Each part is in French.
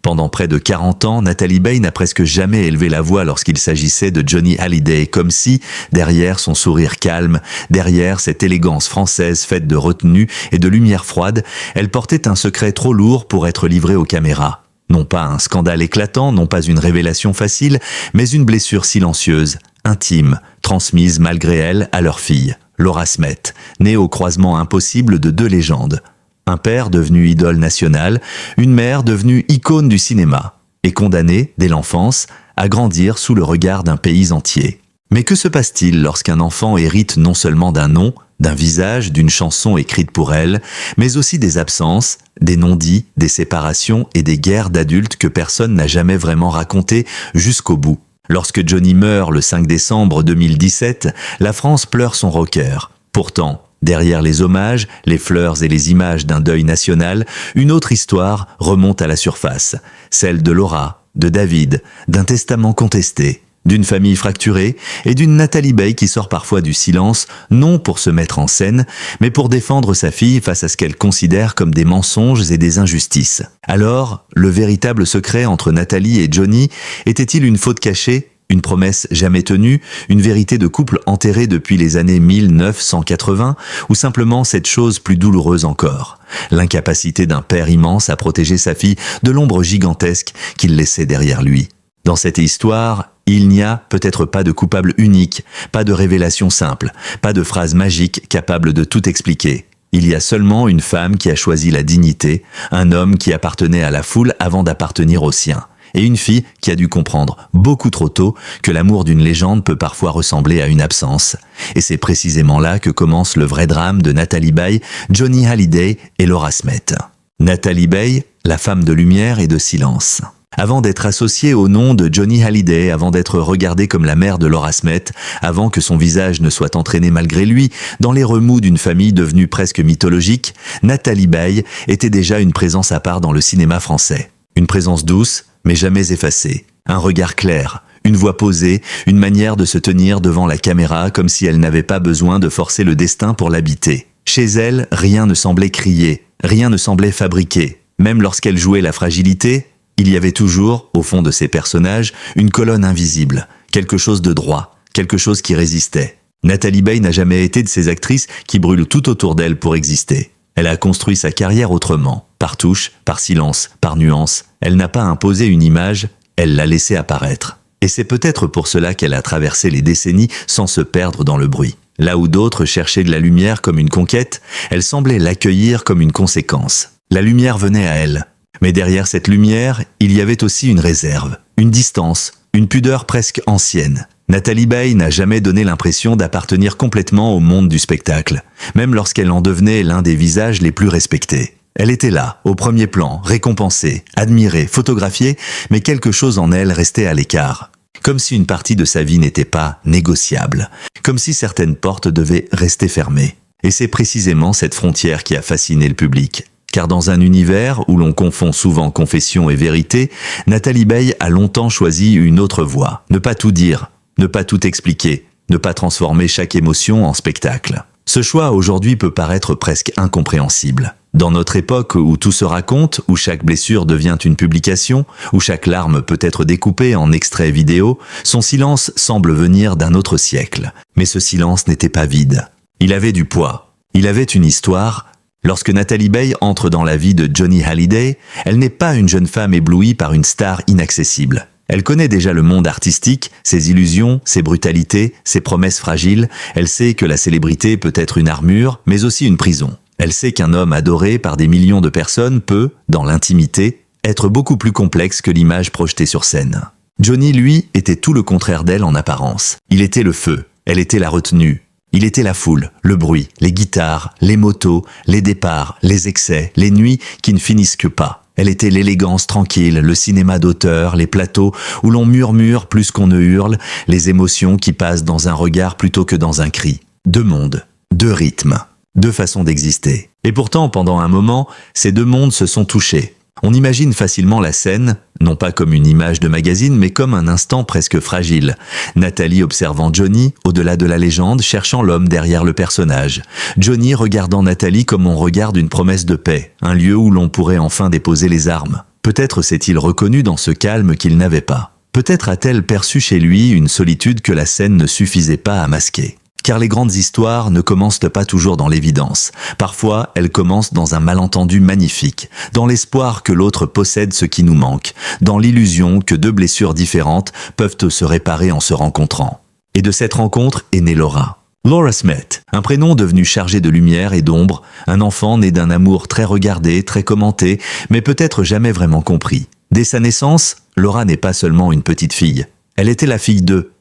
Pendant près de 40 ans, Natalie Baye n'a presque jamais élevé la voix lorsqu'il s'agissait de Johnny Hallyday, comme si, derrière son sourire calme, derrière cette élégance française faite de retenue et de lumière froide, elle portait un secret trop lourd pour être livré aux caméras. Non pas un scandale éclatant, non pas une révélation facile, mais une blessure silencieuse, intime, transmise malgré elle à leur fille, Laura Smith, née au croisement impossible de deux légendes. Un père devenu idole nationale, une mère devenue icône du cinéma, et condamnée, dès l'enfance, à grandir sous le regard d'un pays entier. Mais que se passe-t-il lorsqu'un enfant hérite non seulement d'un nom, d'un visage, d'une chanson écrite pour elle, mais aussi des absences, des non-dits, des séparations et des guerres d'adultes que personne n'a jamais vraiment racontées jusqu'au bout. Lorsque Johnny meurt le 5 décembre 2017, la France pleure son rocker. Pourtant, derrière les hommages, les fleurs et les images d'un deuil national, une autre histoire remonte à la surface, celle de Laura, de David, d'un testament contesté, d'une famille fracturée et d'une Natalie Baye qui sort parfois du silence, non pour se mettre en scène, mais pour défendre sa fille face à ce qu'elle considère comme des mensonges et des injustices. Alors, le véritable secret entre Natalie et Johnny était-il une faute cachée ? Une promesse jamais tenue, une vérité de couple enterrée depuis les années 1980, ou simplement cette chose plus douloureuse encore, l'incapacité d'un père immense à protéger sa fille de l'ombre gigantesque qu'il laissait derrière lui. Dans cette histoire, il n'y a peut-être pas de coupable unique, pas de révélation simple, pas de phrase magique capable de tout expliquer. Il y a seulement une femme qui a choisi la dignité, un homme qui appartenait à la foule avant d'appartenir au sien. Et une fille qui a dû comprendre beaucoup trop tôt que l'amour d'une légende peut parfois ressembler à une absence. Et c'est précisément là que commence le vrai drame de Natalie Baye, Johnny Hallyday et Laura Smith. Natalie Baye, la femme de lumière et de silence. Avant d'être associée au nom de Johnny Hallyday, avant d'être regardée comme la mère de Laura Smith, avant que son visage ne soit entraîné malgré lui dans les remous d'une famille devenue presque mythologique, Natalie Baye était déjà une présence à part dans le cinéma français. Une présence douce, mais jamais effacée. Un regard clair, une voix posée, une manière de se tenir devant la caméra comme si elle n'avait pas besoin de forcer le destin pour l'habiter. Chez elle, rien ne semblait crier, rien ne semblait fabriqué. Même lorsqu'elle jouait la fragilité, il y avait toujours, au fond de ses personnages, une colonne invisible, quelque chose de droit, quelque chose qui résistait. Natalie Baye n'a jamais été de ces actrices qui brûlent tout autour d'elle pour exister. Elle a construit sa carrière autrement, par touche, par silence, par nuance. Elle n'a pas imposé une image, elle l'a laissée apparaître. Et c'est peut-être pour cela qu'elle a traversé les décennies sans se perdre dans le bruit. Là où d'autres cherchaient de la lumière comme une conquête, elle semblait l'accueillir comme une conséquence. La lumière venait à elle. Mais derrière cette lumière, il y avait aussi une réserve, une distance, une pudeur presque ancienne. Natalie Baye n'a jamais donné l'impression d'appartenir complètement au monde du spectacle, même lorsqu'elle en devenait l'un des visages les plus respectés. Elle était là, au premier plan, récompensée, admirée, photographiée, mais quelque chose en elle restait à l'écart. Comme si une partie de sa vie n'était pas négociable, comme si certaines portes devaient rester fermées. Et c'est précisément cette frontière qui a fasciné le public. Car dans un univers où l'on confond souvent confession et vérité, Natalie Baye a longtemps choisi une autre voie. Ne pas tout dire, ne pas tout expliquer, ne pas transformer chaque émotion en spectacle. Ce choix aujourd'hui peut paraître presque incompréhensible. Dans notre époque où tout se raconte, où chaque blessure devient une publication, où chaque larme peut être découpée en extraits vidéo, son silence semble venir d'un autre siècle. Mais ce silence n'était pas vide. Il avait du poids. Il avait une histoire. Lorsque Natalie Baye entre dans la vie de Johnny Hallyday, elle n'est pas une jeune femme éblouie par une star inaccessible. Elle connaît déjà le monde artistique, ses illusions, ses brutalités, ses promesses fragiles. Elle sait que la célébrité peut être une armure, mais aussi une prison. Elle sait qu'un homme adoré par des millions de personnes peut, dans l'intimité, être beaucoup plus complexe que l'image projetée sur scène. Johnny, lui, était tout le contraire d'elle en apparence. Il était le feu, elle était la retenue. Il était la foule, le bruit, les guitares, les motos, les départs, les excès, les nuits qui ne finissent que pas. Elle était l'élégance tranquille, le cinéma d'auteur, les plateaux où l'on murmure plus qu'on ne hurle, les émotions qui passent dans un regard plutôt que dans un cri. Deux mondes, deux rythmes, deux façons d'exister. Et pourtant, pendant un moment, ces deux mondes se sont touchés. On imagine facilement la scène, non pas comme une image de magazine, mais comme un instant presque fragile. Nathalie observant Johnny, au-delà de la légende, cherchant l'homme derrière le personnage. Johnny regardant Nathalie comme on regarde une promesse de paix, un lieu où l'on pourrait enfin déposer les armes. Peut-être s'est-il reconnu dans ce calme qu'il n'avait pas. Peut-être a-t-elle perçu chez lui une solitude que la scène ne suffisait pas à masquer. Car les grandes histoires ne commencent pas toujours dans l'évidence. Parfois, elles commencent dans un malentendu magnifique, dans l'espoir que l'autre possède ce qui nous manque, dans l'illusion que deux blessures différentes peuvent se réparer en se rencontrant. Et de cette rencontre est née Laura. Laura Smith, un prénom devenu chargé de lumière et d'ombre, un enfant né d'un amour très regardé, très commenté, mais peut-être jamais vraiment compris. Dès sa naissance, Laura n'est pas seulement une petite fille. Elle était la fille de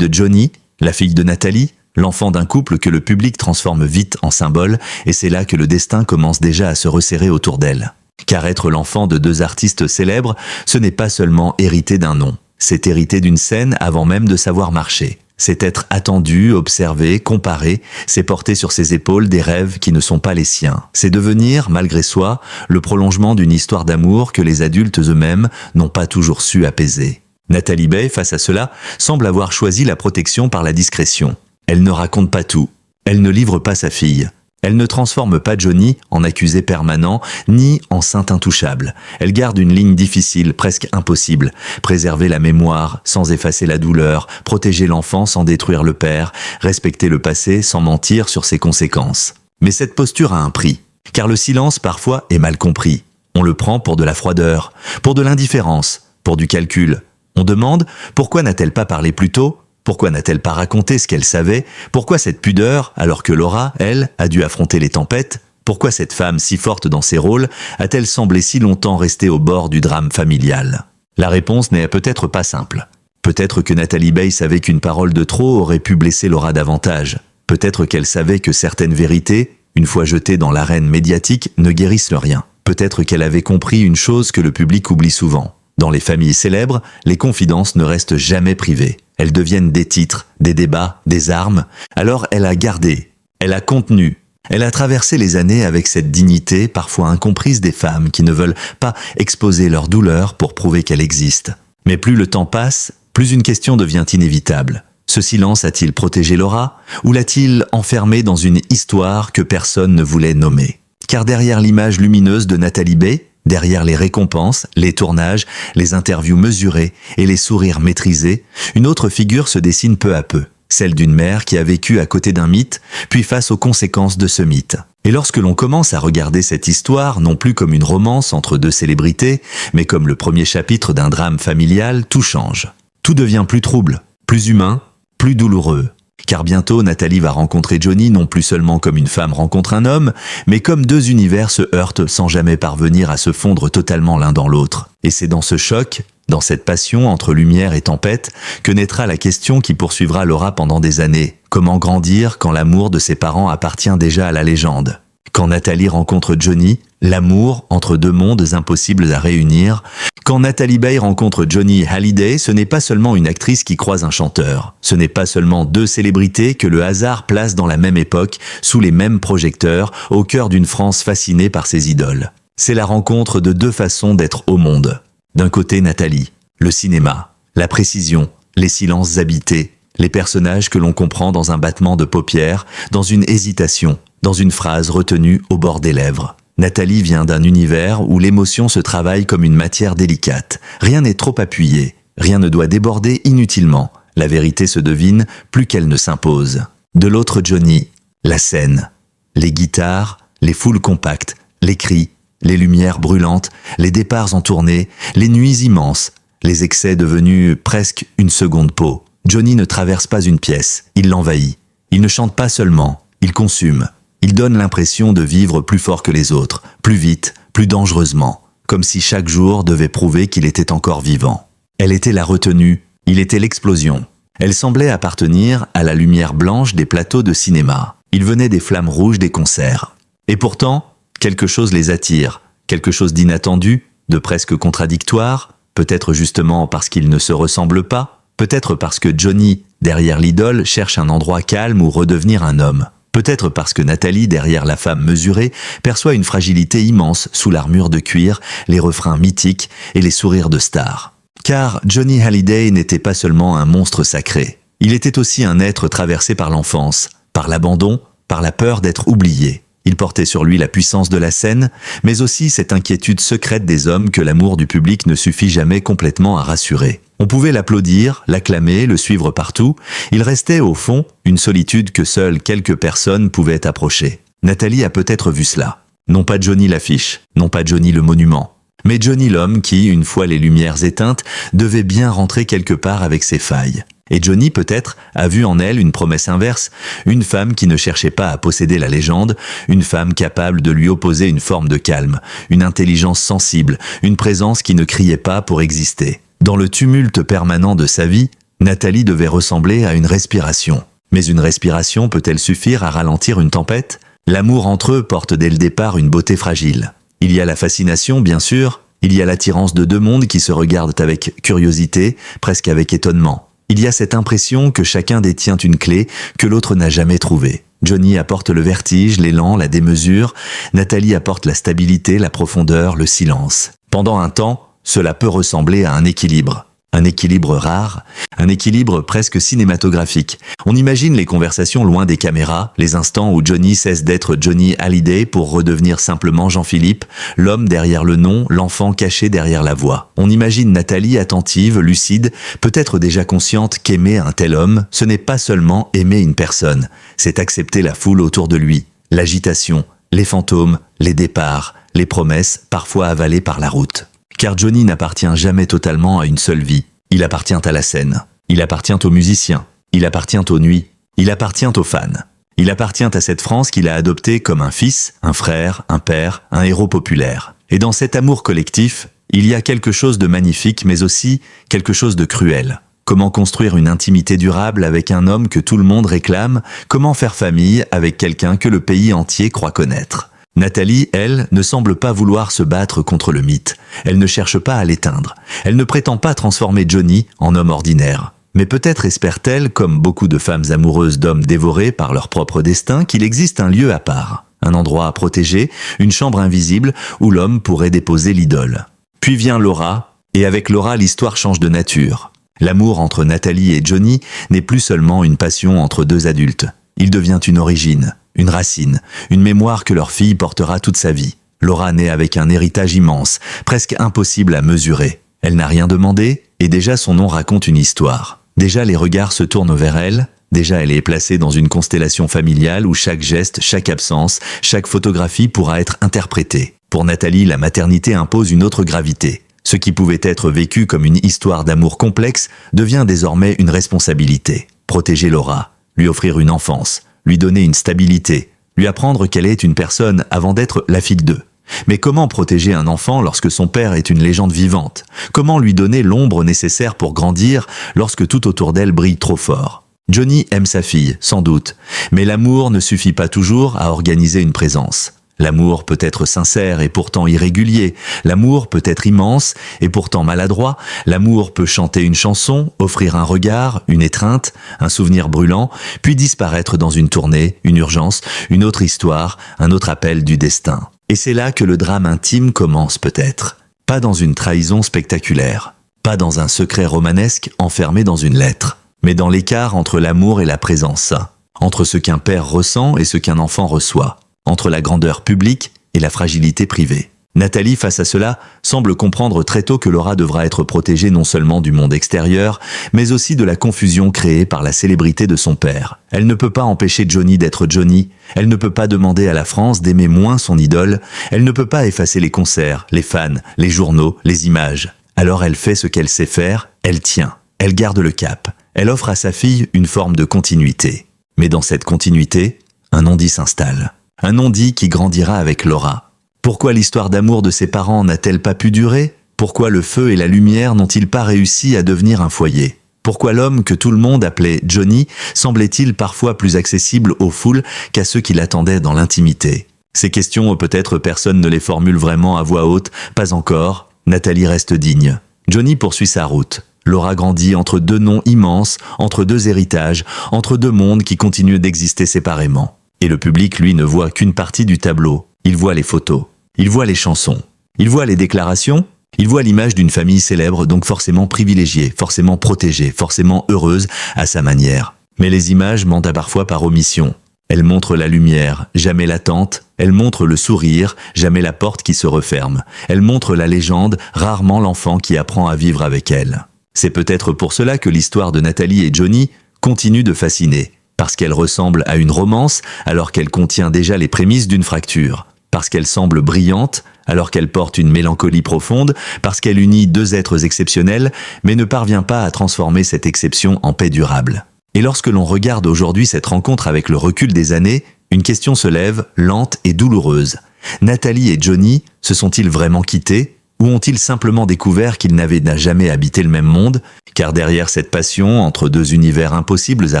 Johnny, la fille de Nathalie, l'enfant d'un couple que le public transforme vite en symbole, et c'est là que le destin commence déjà à se resserrer autour d'elle. Car être l'enfant de deux artistes célèbres, ce n'est pas seulement hériter d'un nom, c'est hériter d'une scène avant même de savoir marcher. C'est être attendu, observé, comparé, c'est porter sur ses épaules des rêves qui ne sont pas les siens. C'est devenir, malgré soi, le prolongement d'une histoire d'amour que les adultes eux-mêmes n'ont pas toujours su apaiser. Natalie Bay, face à cela, semble avoir choisi la protection par la discrétion. Elle ne raconte pas tout. Elle ne livre pas sa fille. Elle ne transforme pas Johnny en accusé permanent, ni en saint intouchable. Elle garde une ligne difficile, presque impossible. Préserver la mémoire sans effacer la douleur, protéger l'enfant sans détruire le père, respecter le passé sans mentir sur ses conséquences. Mais cette posture a un prix, car le silence parfois est mal compris. On le prend pour de la froideur, pour de l'indifférence, pour du calcul. On demande pourquoi n'a-t-elle pas parlé plus tôt ? Pourquoi n'a-t-elle pas raconté ce qu'elle savait? Pourquoi cette pudeur, alors que Laura, elle, a dû affronter les tempêtes? Pourquoi cette femme si forte dans ses rôles a-t-elle semblé si longtemps rester au bord du drame familial? La réponse n'est peut-être pas simple. Peut-être que Natalie Bay savait qu'une parole de trop aurait pu blesser Laura davantage. Peut-être qu'elle savait que certaines vérités, une fois jetées dans l'arène médiatique, ne guérissent rien. Peut-être qu'elle avait compris une chose que le public oublie souvent. Dans les familles célèbres, les confidences ne restent jamais privées. Elles deviennent des titres, des débats, des armes. Alors elle a gardé, elle a contenu, elle a traversé les années avec cette dignité parfois incomprise des femmes qui ne veulent pas exposer leur douleur pour prouver qu'elle existe. Mais plus le temps passe, plus une question devient inévitable. Ce silence a-t-il protégé Laura ou l'a-t-il enfermée dans une histoire que personne ne voulait nommer? Car derrière l'image lumineuse de Natalie Bay, derrière les récompenses, les tournages, les interviews mesurées et les sourires maîtrisés, une autre figure se dessine peu à peu, celle d'une mère qui a vécu à côté d'un mythe, puis face aux conséquences de ce mythe. Et lorsque l'on commence à regarder cette histoire, non plus comme une romance entre deux célébrités, mais comme le premier chapitre d'un drame familial, tout change. Tout devient plus trouble, plus humain, plus douloureux. Car bientôt, Nathalie va rencontrer Johnny non plus seulement comme une femme rencontre un homme, mais comme deux univers se heurtent sans jamais parvenir à se fondre totalement l'un dans l'autre. Et c'est dans ce choc, dans cette passion entre lumière et tempête, que naîtra la question qui poursuivra Laura pendant des années. Comment grandir quand l'amour de ses parents appartient déjà à la légende? Quand Nathalie rencontre Johnny, l'amour entre deux mondes impossibles à réunir. Quand Natalie Bay rencontre Johnny Hallyday, ce n'est pas seulement une actrice qui croise un chanteur. Ce n'est pas seulement deux célébrités que le hasard place dans la même époque, sous les mêmes projecteurs, au cœur d'une France fascinée par ses idoles. C'est la rencontre de deux façons d'être au monde. D'un côté, Nathalie, le cinéma, la précision, les silences habités, les personnages que l'on comprend dans un battement de paupières, dans une hésitation, dans une phrase retenue au bord des lèvres. Nathalie vient d'un univers où l'émotion se travaille comme une matière délicate. Rien n'est trop appuyé, rien ne doit déborder inutilement. La vérité se devine plus qu'elle ne s'impose. De l'autre Johnny, la scène, les guitares, les foules compactes, les cris, les lumières brûlantes, les départs en tournée, les nuits immenses, les excès devenus presque une seconde peau. Johnny ne traverse pas une pièce, il l'envahit. Il ne chante pas seulement, il consume. Il donne l'impression de vivre plus fort que les autres, plus vite, plus dangereusement, comme si chaque jour devait prouver qu'il était encore vivant. Elle était la retenue, il était l'explosion. Elle semblait appartenir à la lumière blanche des plateaux de cinéma. Il venait des flammes rouges des concerts. Et pourtant, quelque chose les attire, quelque chose d'inattendu, de presque contradictoire, peut-être justement parce qu'ils ne se ressemblent pas, peut-être parce que Johnny, derrière l'idole, cherche un endroit calme où redevenir un homme. Peut-être parce que Nathalie, derrière la femme mesurée, perçoit une fragilité immense sous l'armure de cuir, les refrains mythiques et les sourires de stars. Car Johnny Hallyday n'était pas seulement un monstre sacré. Il était aussi un être traversé par l'enfance, par l'abandon, par la peur d'être oublié. Il portait sur lui la puissance de la scène, mais aussi cette inquiétude secrète des hommes que l'amour du public ne suffit jamais complètement à rassurer. On pouvait l'applaudir, l'acclamer, le suivre partout. Il restait, au fond, une solitude que seules quelques personnes pouvaient approcher. Nathalie a peut-être vu cela. Non pas Johnny l'affiche, non pas Johnny le monument, mais Johnny l'homme qui, une fois les lumières éteintes, devait bien rentrer quelque part avec ses failles. Et Johnny, peut-être, a vu en elle une promesse inverse, une femme qui ne cherchait pas à posséder la légende, une femme capable de lui opposer une forme de calme, une intelligence sensible, une présence qui ne criait pas pour exister. Dans le tumulte permanent de sa vie, Nathalie devait ressembler à une respiration. Mais une respiration peut-elle suffire à ralentir une tempête ? L'amour entre eux porte dès le départ une beauté fragile. Il y a la fascination, bien sûr, il y a l'attirance de deux mondes qui se regardent avec curiosité, presque avec étonnement. Il y a cette impression que chacun détient une clé que l'autre n'a jamais trouvée. Johnny apporte le vertige, l'élan, la démesure. Nathalie apporte la stabilité, la profondeur, le silence. Pendant un temps, cela peut ressembler à un équilibre. Un équilibre rare, un équilibre presque cinématographique. On imagine les conversations loin des caméras, les instants où Johnny cesse d'être Johnny Hallyday pour redevenir simplement Jean-Philippe, l'homme derrière le nom, l'enfant caché derrière la voix. On imagine Nathalie attentive, lucide, peut-être déjà consciente qu'aimer un tel homme, ce n'est pas seulement aimer une personne, c'est accepter la foule autour de lui, l'agitation, les fantômes, les départs, les promesses, parfois avalées par la route. Car Johnny n'appartient jamais totalement à une seule vie. Il appartient à la scène. Il appartient aux musiciens. Il appartient aux nuits. Il appartient aux fans. Il appartient à cette France qu'il a adoptée comme un fils, un frère, un père, un héros populaire. Et dans cet amour collectif, il y a quelque chose de magnifique, mais aussi quelque chose de cruel. Comment construire une intimité durable avec un homme que tout le monde réclame ? Comment faire famille avec quelqu'un que le pays entier croit connaître ? Nathalie, elle, ne semble pas vouloir se battre contre le mythe. Elle ne cherche pas à l'éteindre. Elle ne prétend pas transformer Johnny en homme ordinaire. Mais peut-être espère-t-elle, comme beaucoup de femmes amoureuses d'hommes dévorés par leur propre destin, qu'il existe un lieu à part, un endroit à protéger, une chambre invisible où l'homme pourrait déposer l'idole. Puis vient Laura, et avec Laura, l'histoire change de nature. L'amour entre Nathalie et Johnny n'est plus seulement une passion entre deux adultes. Il devient une origine, une racine, une mémoire que leur fille portera toute sa vie. Laura naît avec un héritage immense, presque impossible à mesurer. Elle n'a rien demandé, et déjà son nom raconte une histoire. Déjà les regards se tournent vers elle, déjà elle est placée dans une constellation familiale où chaque geste, chaque absence, chaque photographie pourra être interprétée. Pour Nathalie, la maternité impose une autre gravité. Ce qui pouvait être vécu comme une histoire d'amour complexe devient désormais une responsabilité. Protéger Laura, lui offrir une enfance, lui donner une stabilité, lui apprendre qu'elle est une personne avant d'être la fille d'eux. Mais comment protéger un enfant lorsque son père est une légende vivante ? Comment lui donner l'ombre nécessaire pour grandir lorsque tout autour d'elle brille trop fort ? Johnny aime sa fille, sans doute, mais l'amour ne suffit pas toujours à organiser une présence. L'amour peut être sincère et pourtant irrégulier. L'amour peut être immense et pourtant maladroit. L'amour peut chanter une chanson, offrir un regard, une étreinte, un souvenir brûlant, puis disparaître dans une tournée, une urgence, une autre histoire, un autre appel du destin. Et c'est là que le drame intime commence peut-être. Pas dans une trahison spectaculaire, pas dans un secret romanesque enfermé dans une lettre, mais dans l'écart entre l'amour et la présence, entre ce qu'un père ressent et ce qu'un enfant reçoit, entre la grandeur publique et la fragilité privée. Nathalie, face à cela, semble comprendre très tôt que Laura devra être protégée non seulement du monde extérieur, mais aussi de la confusion créée par la célébrité de son père. Elle ne peut pas empêcher Johnny d'être Johnny, elle ne peut pas demander à la France d'aimer moins son idole, elle ne peut pas effacer les concerts, les fans, les journaux, les images. Alors elle fait ce qu'elle sait faire, elle tient, elle garde le cap, elle offre à sa fille une forme de continuité. Mais dans cette continuité, un non-dit s'installe. Un non-dit qui grandira avec Laura. Pourquoi l'histoire d'amour de ses parents n'a-t-elle pas pu durer ? Pourquoi le feu et la lumière n'ont-ils pas réussi à devenir un foyer ? Pourquoi l'homme que tout le monde appelait Johnny semblait-il parfois plus accessible aux foules qu'à ceux qui l'attendaient dans l'intimité ? Ces questions, peut-être personne ne les formule vraiment à voix haute, pas encore. Nathalie reste digne. Johnny poursuit sa route. Laura grandit entre deux noms immenses, entre deux héritages, entre deux mondes qui continuent d'exister séparément. Et le public, lui, ne voit qu'une partie du tableau. Il voit les photos, il voit les chansons, il voit les déclarations, il voit l'image d'une famille célèbre, donc forcément privilégiée, forcément protégée, forcément heureuse à sa manière. Mais les images mentent parfois par omission. Elle montre la lumière, jamais l'attente. Elle montre le sourire, jamais la porte qui se referme. Elle montre la légende, rarement l'enfant qui apprend à vivre avec elle. C'est peut-être pour cela que l'histoire de Nathalie et Johnny continue de fasciner. Parce qu'elle ressemble à une romance alors qu'elle contient déjà les prémices d'une fracture. Parce qu'elle semble brillante alors qu'elle porte une mélancolie profonde. Parce qu'elle unit deux êtres exceptionnels mais ne parvient pas à transformer cette exception en paix durable. Et lorsque l'on regarde aujourd'hui cette rencontre avec le recul des années, une question se lève, lente et douloureuse. Nathalie et Johnny se sont-ils vraiment quittés? Ou ont-ils simplement découvert qu'ils n'avaient jamais habité le même monde? Car derrière cette passion, entre deux univers impossibles à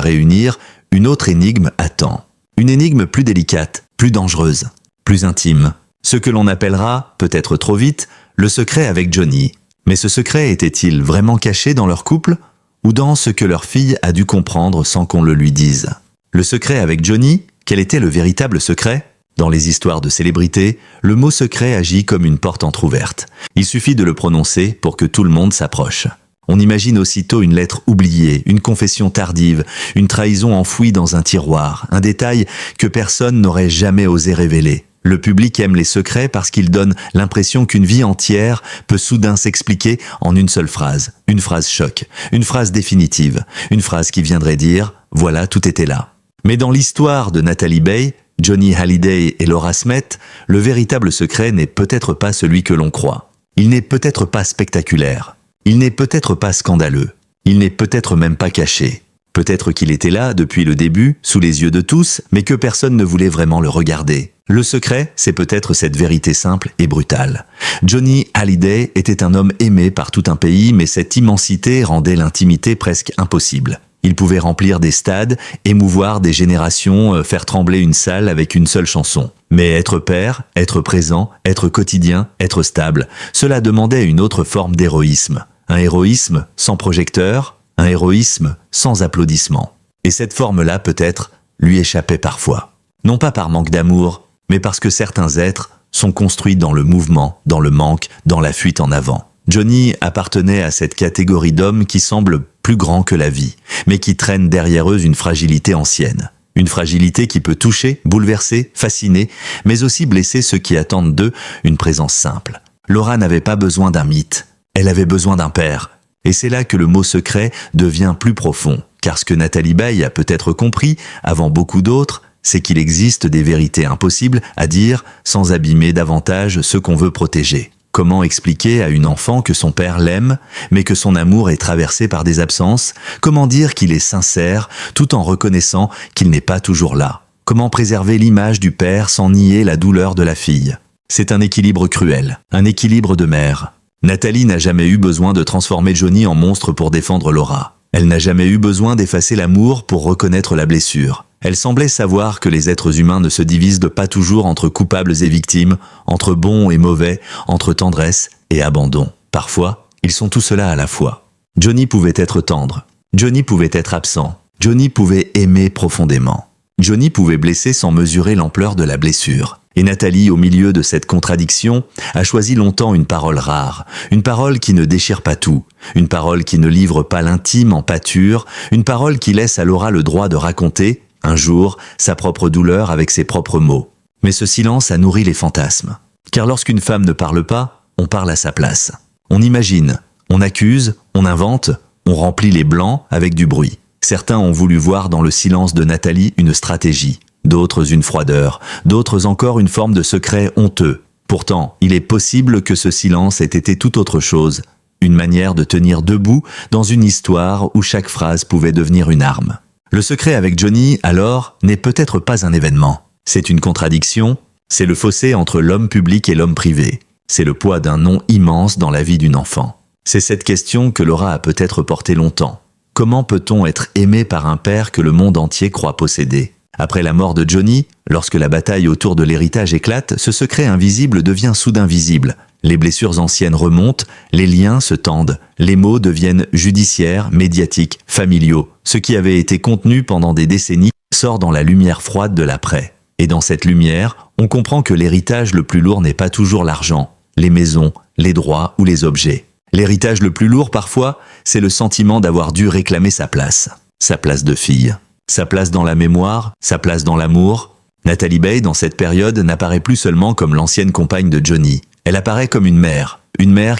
réunir, une autre énigme attend. Une énigme plus délicate, plus dangereuse, plus intime. Ce que l'on appellera, peut-être trop vite, le secret avec Johnny. Mais ce secret était-il vraiment caché dans leur couple? Ou dans ce que leur fille a dû comprendre sans qu'on le lui dise? Le secret avec Johnny, quel était le véritable secret? Dans les histoires de célébrités, le mot secret agit comme une porte entr'ouverte. Il suffit de le prononcer pour que tout le monde s'approche. On imagine aussitôt une lettre oubliée, une confession tardive, une trahison enfouie dans un tiroir, un détail que personne n'aurait jamais osé révéler. Le public aime les secrets parce qu'ils donnent l'impression qu'une vie entière peut soudain s'expliquer en une seule phrase. Une phrase choc, une phrase définitive, une phrase qui viendrait dire « voilà, tout était là ». Mais dans l'histoire de Natalie Bay, Johnny Hallyday et Laura Smith, le véritable secret n'est peut-être pas celui que l'on croit. Il n'est peut-être pas spectaculaire. Il n'est peut-être pas scandaleux. Il n'est peut-être même pas caché. Peut-être qu'il était là depuis le début, sous les yeux de tous, mais que personne ne voulait vraiment le regarder. Le secret, c'est peut-être cette vérité simple et brutale. Johnny Hallyday était un homme aimé par tout un pays, mais cette immensité rendait l'intimité presque impossible. Il pouvait remplir des stades, émouvoir des générations, faire trembler une salle avec une seule chanson. Mais être père, être présent, être quotidien, être stable, cela demandait une autre forme d'héroïsme. Un héroïsme sans projecteur, un héroïsme sans applaudissements. Et cette forme-là, peut-être, lui échappait parfois. Non pas par manque d'amour, mais parce que certains êtres sont construits dans le mouvement, dans le manque, dans la fuite en avant. Johnny appartenait à cette catégorie d'hommes qui semblent plus grands que la vie, mais qui traînent derrière eux une fragilité ancienne. Une fragilité qui peut toucher, bouleverser, fasciner, mais aussi blesser ceux qui attendent d'eux une présence simple. Laura n'avait pas besoin d'un mythe, elle avait besoin d'un père. Et c'est là que le mot secret devient plus profond, car ce que Nathalie Bay a peut-être compris, avant beaucoup d'autres, c'est qu'il existe des vérités impossibles à dire sans abîmer davantage ceux qu'on veut protéger. Comment expliquer à une enfant que son père l'aime, mais que son amour est traversé par des absences? Comment dire qu'il est sincère, tout en reconnaissant qu'il n'est pas toujours là? Comment préserver l'image du père sans nier la douleur de la fille? C'est un équilibre cruel, un équilibre de mère. Nathalie n'a jamais eu besoin de transformer Johnny en monstre pour défendre Laura. Elle n'a jamais eu besoin d'effacer l'amour pour reconnaître la blessure. Elle semblait savoir que les êtres humains ne se divisent pas toujours entre coupables et victimes, entre bons et mauvais, entre tendresse et abandon. Parfois, ils sont tout cela à la fois. Johnny pouvait être tendre. Johnny pouvait être absent. Johnny pouvait aimer profondément. Johnny pouvait blesser sans mesurer l'ampleur de la blessure. Et Nathalie, au milieu de cette contradiction, a choisi longtemps une parole rare, une parole qui ne déchire pas tout, une parole qui ne livre pas l'intime en pâture, une parole qui laisse à Laura le droit de raconter, un jour, sa propre douleur avec ses propres mots. Mais ce silence a nourri les fantasmes. Car lorsqu'une femme ne parle pas, on parle à sa place. On imagine, on accuse, on invente, on remplit les blancs avec du bruit. Certains ont voulu voir dans le silence de Nathalie une stratégie, d'autres une froideur, d'autres encore une forme de secret honteux. Pourtant, il est possible que ce silence ait été tout autre chose, une manière de tenir debout dans une histoire où chaque phrase pouvait devenir une arme. Le secret avec Johnny, alors, n'est peut-être pas un événement. C'est une contradiction, c'est le fossé entre l'homme public et l'homme privé. C'est le poids d'un nom immense dans la vie d'une enfant. C'est cette question que Laura a peut-être portée longtemps. Comment peut-on être aimé par un père que le monde entier croit posséder? Après la mort de Johnny, lorsque la bataille autour de l'héritage éclate, ce secret invisible devient soudain visible. Les blessures anciennes remontent, les liens se tendent, les mots deviennent judiciaires, médiatiques, familiaux. Ce qui avait été contenu pendant des décennies sort dans la lumière froide de l'après. Et dans cette lumière, on comprend que l'héritage le plus lourd n'est pas toujours l'argent, les maisons, les droits ou les objets. L'héritage le plus lourd, parfois, c'est le sentiment d'avoir dû réclamer sa place de fille. Sa place dans la mémoire, sa place dans l'amour. Natalie Baye, dans cette période, n'apparaît plus seulement comme l'ancienne compagne de Johnny. Elle apparaît comme une mère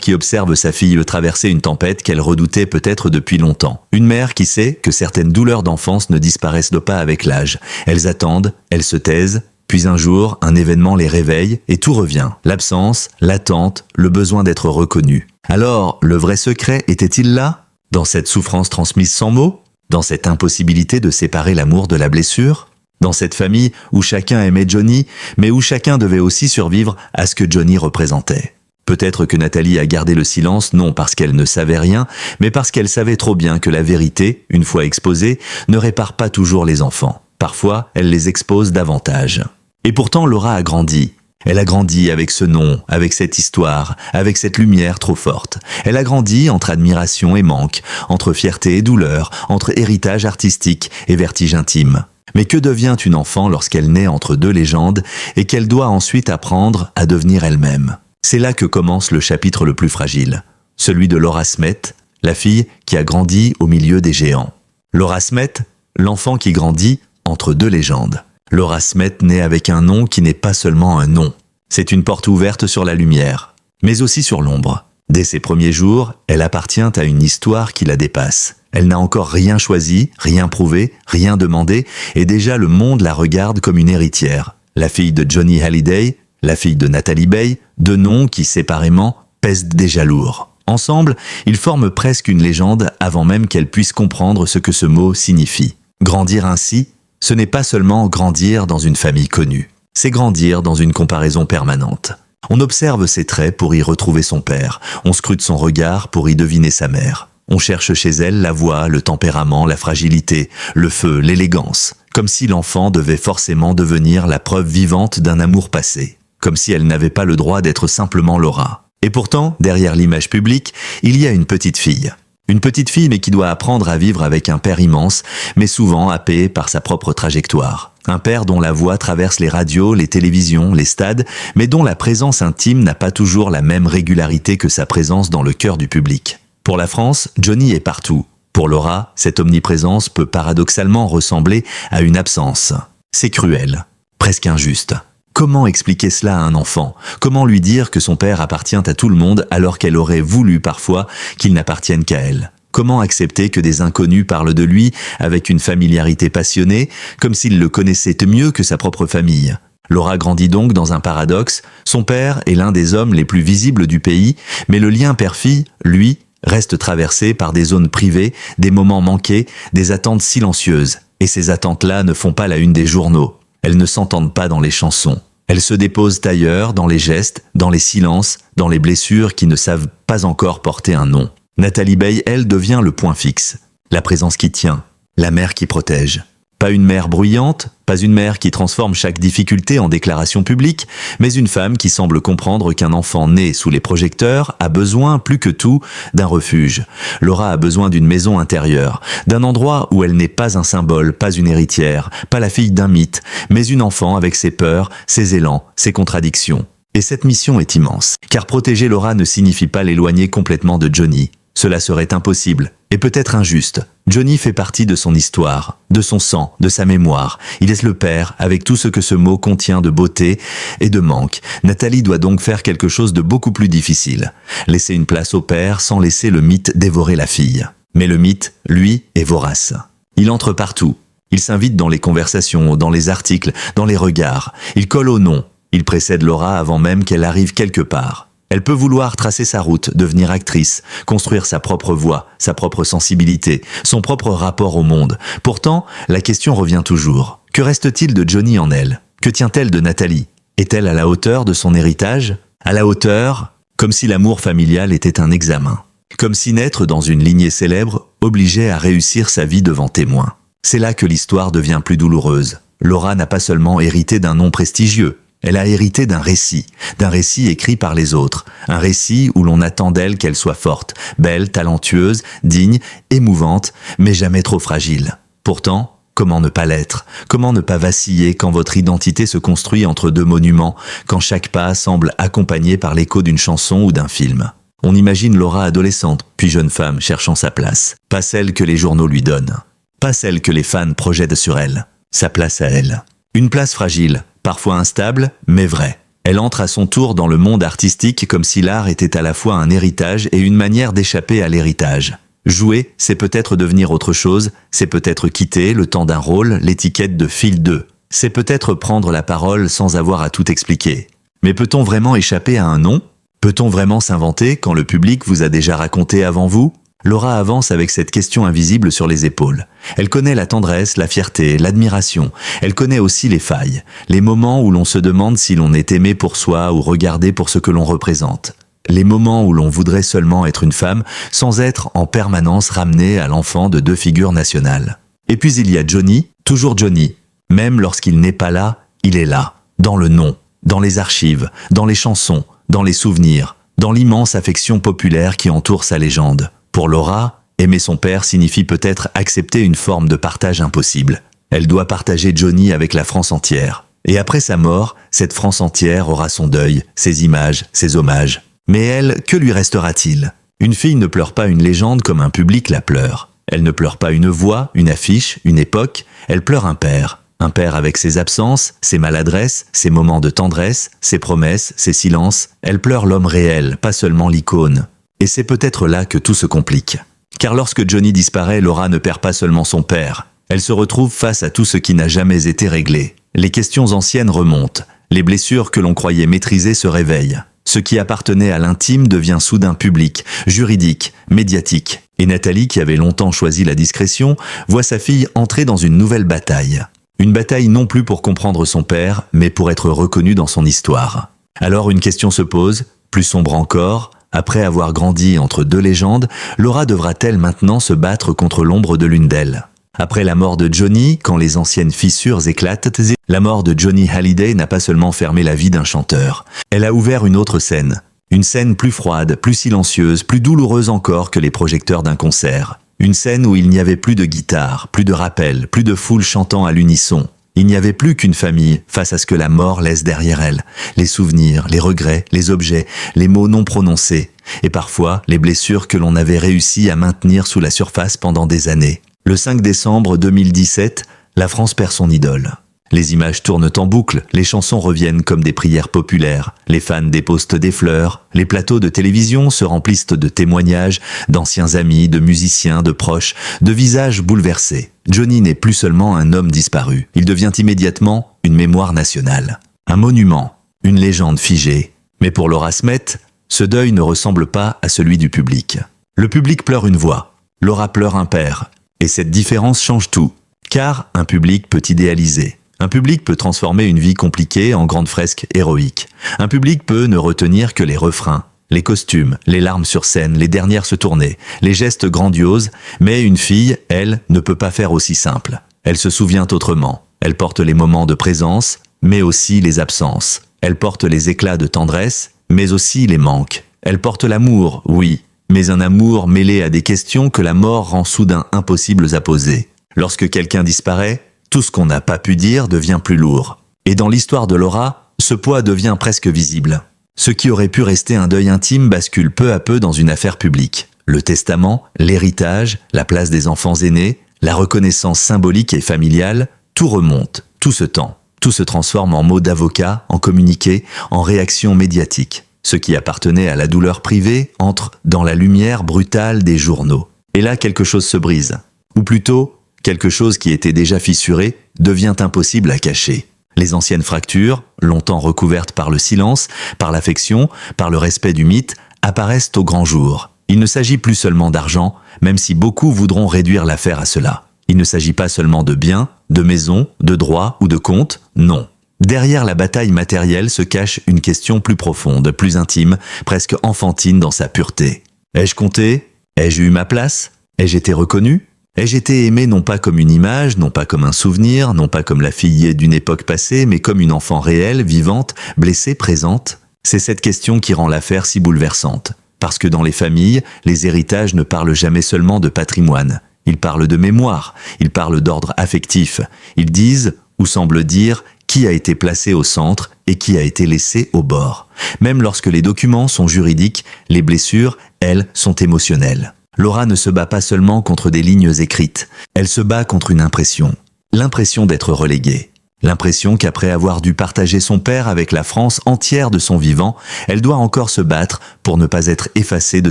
qui observe sa fille traverser une tempête qu'elle redoutait peut-être depuis longtemps. Une mère qui sait que certaines douleurs d'enfance ne disparaissent pas avec l'âge. Elles attendent, elles se taisent, puis un jour, un événement les réveille et tout revient. L'absence, l'attente, le besoin d'être reconnu. Alors, le vrai secret était-il là? Dans cette souffrance transmise sans mots? Dans cette impossibilité de séparer l'amour de la blessure? Dans cette famille où chacun aimait Johnny, mais où chacun devait aussi survivre à ce que Johnny représentait? Peut-être que Nathalie a gardé le silence non parce qu'elle ne savait rien, mais parce qu'elle savait trop bien que la vérité, une fois exposée, ne répare pas toujours les enfants. Parfois, elle les expose davantage. Et pourtant, Laura a grandi. Elle a grandi avec ce nom, avec cette histoire, avec cette lumière trop forte. Elle a grandi entre admiration et manque, entre fierté et douleur, entre héritage artistique et vertige intime. Mais que devient une enfant lorsqu'elle naît entre deux légendes et qu'elle doit ensuite apprendre à devenir elle-même? C'est là que commence le chapitre le plus fragile, celui de Laura Smet, la fille qui a grandi au milieu des géants. Laura Smet, l'enfant qui grandit entre deux légendes. Laura Smet naît avec un nom qui n'est pas seulement un nom. C'est une porte ouverte sur la lumière, mais aussi sur l'ombre. Dès ses premiers jours, elle appartient à une histoire qui la dépasse. Elle n'a encore rien choisi, rien prouvé, rien demandé, et déjà le monde la regarde comme une héritière. La fille de Johnny Hallyday, la fille de Natalie Baye, deux noms qui, séparément, pèsent déjà lourd. Ensemble, ils forment presque une légende avant même qu'elle puisse comprendre ce que ce mot signifie. Grandir ainsi, ce n'est pas seulement grandir dans une famille connue, c'est grandir dans une comparaison permanente. On observe ses traits pour y retrouver son père, on scrute son regard pour y deviner sa mère. On cherche chez elle la voix, le tempérament, la fragilité, le feu, l'élégance, comme si l'enfant devait forcément devenir la preuve vivante d'un amour passé. Comme si elle n'avait pas le droit d'être simplement Laura. Et pourtant, derrière l'image publique, il y a une petite fille. Une petite fille mais qui doit apprendre à vivre avec un père immense, mais souvent happé par sa propre trajectoire. Un père dont la voix traverse les radios, les télévisions, les stades, mais dont la présence intime n'a pas toujours la même régularité que sa présence dans le cœur du public. Pour la France, Johnny est partout. Pour Laura, cette omniprésence peut paradoxalement ressembler à une absence. C'est cruel, presque injuste. Comment expliquer cela à un enfant? Comment lui dire que son père appartient à tout le monde alors qu'elle aurait voulu parfois qu'il n'appartienne qu'à elle? Comment accepter que des inconnus parlent de lui avec une familiarité passionnée, comme s'ils le connaissaient mieux que sa propre famille? Laura grandit donc dans un paradoxe. Son père est l'un des hommes les plus visibles du pays, mais le lien père-fille, lui, reste traversé par des zones privées, des moments manqués, des attentes silencieuses. Et ces attentes-là ne font pas la une des journaux. Elles ne s'entendent pas dans les chansons. Elles se déposent ailleurs, dans les gestes, dans les silences, dans les blessures qui ne savent pas encore porter un nom. Natalie Baye, elle, devient le point fixe. La présence qui tient, la mère qui protège. Pas une mère bruyante, pas une mère qui transforme chaque difficulté en déclaration publique, mais une femme qui semble comprendre qu'un enfant né sous les projecteurs a besoin, plus que tout, d'un refuge. Laura a besoin d'une maison intérieure, d'un endroit où elle n'est pas un symbole, pas une héritière, pas la fille d'un mythe, mais une enfant avec ses peurs, ses élans, ses contradictions. Et cette mission est immense, car protéger Laura ne signifie pas l'éloigner complètement de Johnny. Cela serait impossible, et peut-être injuste. Johnny fait partie de son histoire, de son sang, de sa mémoire. Il est le père, avec tout ce que ce mot contient de beauté et de manque. Nathalie doit donc faire quelque chose de beaucoup plus difficile. Laisser une place au père sans laisser le mythe dévorer la fille. Mais le mythe, lui, est vorace. Il entre partout. Il s'invite dans les conversations, dans les articles, dans les regards. Il colle au nom. Il précède Laura avant même qu'elle arrive quelque part. Elle peut vouloir tracer sa route, devenir actrice, construire sa propre voix, sa propre sensibilité, son propre rapport au monde. Pourtant, la question revient toujours. Que reste-t-il de Johnny en elle? Que tient-elle de Nathalie? Est-elle à la hauteur de son héritage? À la hauteur, comme si l'amour familial était un examen. Comme si naître dans une lignée célèbre obligeait à réussir sa vie devant témoins. C'est là que l'histoire devient plus douloureuse. Laura n'a pas seulement hérité d'un nom prestigieux. Elle a hérité d'un récit écrit par les autres, un récit où l'on attend d'elle qu'elle soit forte, belle, talentueuse, digne, émouvante, mais jamais trop fragile. Pourtant, comment ne pas l'être? Comment ne pas vaciller quand votre identité se construit entre deux monuments, quand chaque pas semble accompagné par l'écho d'une chanson ou d'un film? On imagine Laura adolescente, puis jeune femme cherchant sa place, pas celle que les journaux lui donnent. Pas celle que les fans projettent sur elle. Sa place à elle. Une place fragile, parfois instable, mais vraie. Elle entre à son tour dans le monde artistique comme si l'art était à la fois un héritage et une manière d'échapper à l'héritage. Jouer, c'est peut-être devenir autre chose, c'est peut-être quitter, le temps d'un rôle, l'étiquette de fil 2. C'est peut-être prendre la parole sans avoir à tout expliquer. Mais peut-on vraiment échapper à un nom? Peut-on vraiment s'inventer quand le public vous a déjà raconté avant vous? Laura avance avec cette question invisible sur les épaules. Elle connaît la tendresse, la fierté, l'admiration. Elle connaît aussi les failles, les moments où l'on se demande si l'on est aimé pour soi ou regardé pour ce que l'on représente. Les moments où l'on voudrait seulement être une femme sans être en permanence ramené à l'enfant de deux figures nationales. Et puis il y a Johnny, toujours Johnny. Même lorsqu'il n'est pas là, il est là. Dans le nom, dans les archives, dans les chansons, dans les souvenirs, dans l'immense affection populaire qui entoure sa légende. Pour Laura, aimer son père signifie peut-être accepter une forme de partage impossible. Elle doit partager Johnny avec la France entière. Et après sa mort, cette France entière aura son deuil, ses images, ses hommages. Mais elle, que lui restera-t-il? Une fille ne pleure pas une légende comme un public la pleure. Elle ne pleure pas une voix, une affiche, une époque. Elle pleure un père. Un père avec ses absences, ses maladresses, ses moments de tendresse, ses promesses, ses silences. Elle pleure l'homme réel, pas seulement l'icône. Et c'est peut-être là que tout se complique. Car lorsque Johnny disparaît, Laura ne perd pas seulement son père. Elle se retrouve face à tout ce qui n'a jamais été réglé. Les questions anciennes remontent. Les blessures que l'on croyait maîtriser se réveillent. Ce qui appartenait à l'intime devient soudain public, juridique, médiatique. Et Nathalie, qui avait longtemps choisi la discrétion, voit sa fille entrer dans une nouvelle bataille. Une bataille non plus pour comprendre son père, mais pour être reconnue dans son histoire. Alors une question se pose, plus sombre encore. Après avoir grandi entre deux légendes, Laura devra-t-elle maintenant se battre contre l'ombre de l'une d'elles? Après la mort de Johnny, quand les anciennes fissures éclatent, la mort de Johnny Hallyday n'a pas seulement fermé la vie d'un chanteur. Elle a ouvert une autre scène. Une scène plus froide, plus silencieuse, plus douloureuse encore que les projecteurs d'un concert. Une scène où il n'y avait plus de guitare, plus de rappel, plus de foule chantant à l'unisson. Il n'y avait plus qu'une famille face à ce que la mort laisse derrière elle. Les souvenirs, les regrets, les objets, les mots non prononcés. Et parfois, les blessures que l'on avait réussi à maintenir sous la surface pendant des années. Le 5 décembre 2017, la France perd son idole. Les images tournent en boucle, les chansons reviennent comme des prières populaires, les fans déposent des fleurs, les plateaux de télévision se remplissent de témoignages, d'anciens amis, de musiciens, de proches, de visages bouleversés. Johnny n'est plus seulement un homme disparu, il devient immédiatement une mémoire nationale. Un monument, une légende figée. Mais pour Laura Smet, ce deuil ne ressemble pas à celui du public. Le public pleure une voix, Laura pleure un père. Et cette différence change tout, car un public peut idéaliser. Un public peut transformer une vie compliquée en grande fresque héroïque. Un public peut ne retenir que les refrains, les costumes, les larmes sur scène, les dernières se tourner, les gestes grandioses, mais une fille, elle, ne peut pas faire aussi simple. Elle se souvient autrement. Elle porte les moments de présence, mais aussi les absences. Elle porte les éclats de tendresse, mais aussi les manques. Elle porte l'amour, oui, mais un amour mêlé à des questions que la mort rend soudain impossibles à poser. Lorsque quelqu'un disparaît, tout ce qu'on n'a pas pu dire devient plus lourd. Et dans l'histoire de Laura, ce poids devient presque visible. Ce qui aurait pu rester un deuil intime bascule peu à peu dans une affaire publique. Le testament, l'héritage, la place des enfants aînés, la reconnaissance symbolique et familiale, tout remonte, tout se tend. Tout se transforme en mots d'avocat, en communiqué, en réaction médiatique. Ce qui appartenait à la douleur privée entre dans la lumière brutale des journaux. Et là, quelque chose se brise. Ou plutôt, quelque chose qui était déjà fissuré devient impossible à cacher. Les anciennes fractures, longtemps recouvertes par le silence, par l'affection, par le respect du mythe, apparaissent au grand jour. Il ne s'agit plus seulement d'argent, même si beaucoup voudront réduire l'affaire à cela. Il ne s'agit pas seulement de biens, de maisons, de droits ou de comptes, non. Derrière la bataille matérielle se cache une question plus profonde, plus intime, presque enfantine dans sa pureté. Ai-je compté? Ai-je eu ma place? Ai-je été reconnu? Ai-je été aimé non pas comme une image, non pas comme un souvenir, non pas comme la fille d'une époque passée, mais comme une enfant réelle, vivante, blessée, présente? C'est cette question qui rend l'affaire si bouleversante. Parce que dans les familles, les héritages ne parlent jamais seulement de patrimoine. Ils parlent de mémoire, ils parlent d'ordre affectif. Ils disent, ou semblent dire, qui a été placé au centre et qui a été laissé au bord. Même lorsque les documents sont juridiques, les blessures, elles, sont émotionnelles. Laura ne se bat pas seulement contre des lignes écrites, elle se bat contre une impression. L'impression d'être reléguée. L'impression qu'après avoir dû partager son père avec la France entière de son vivant, elle doit encore se battre pour ne pas être effacée de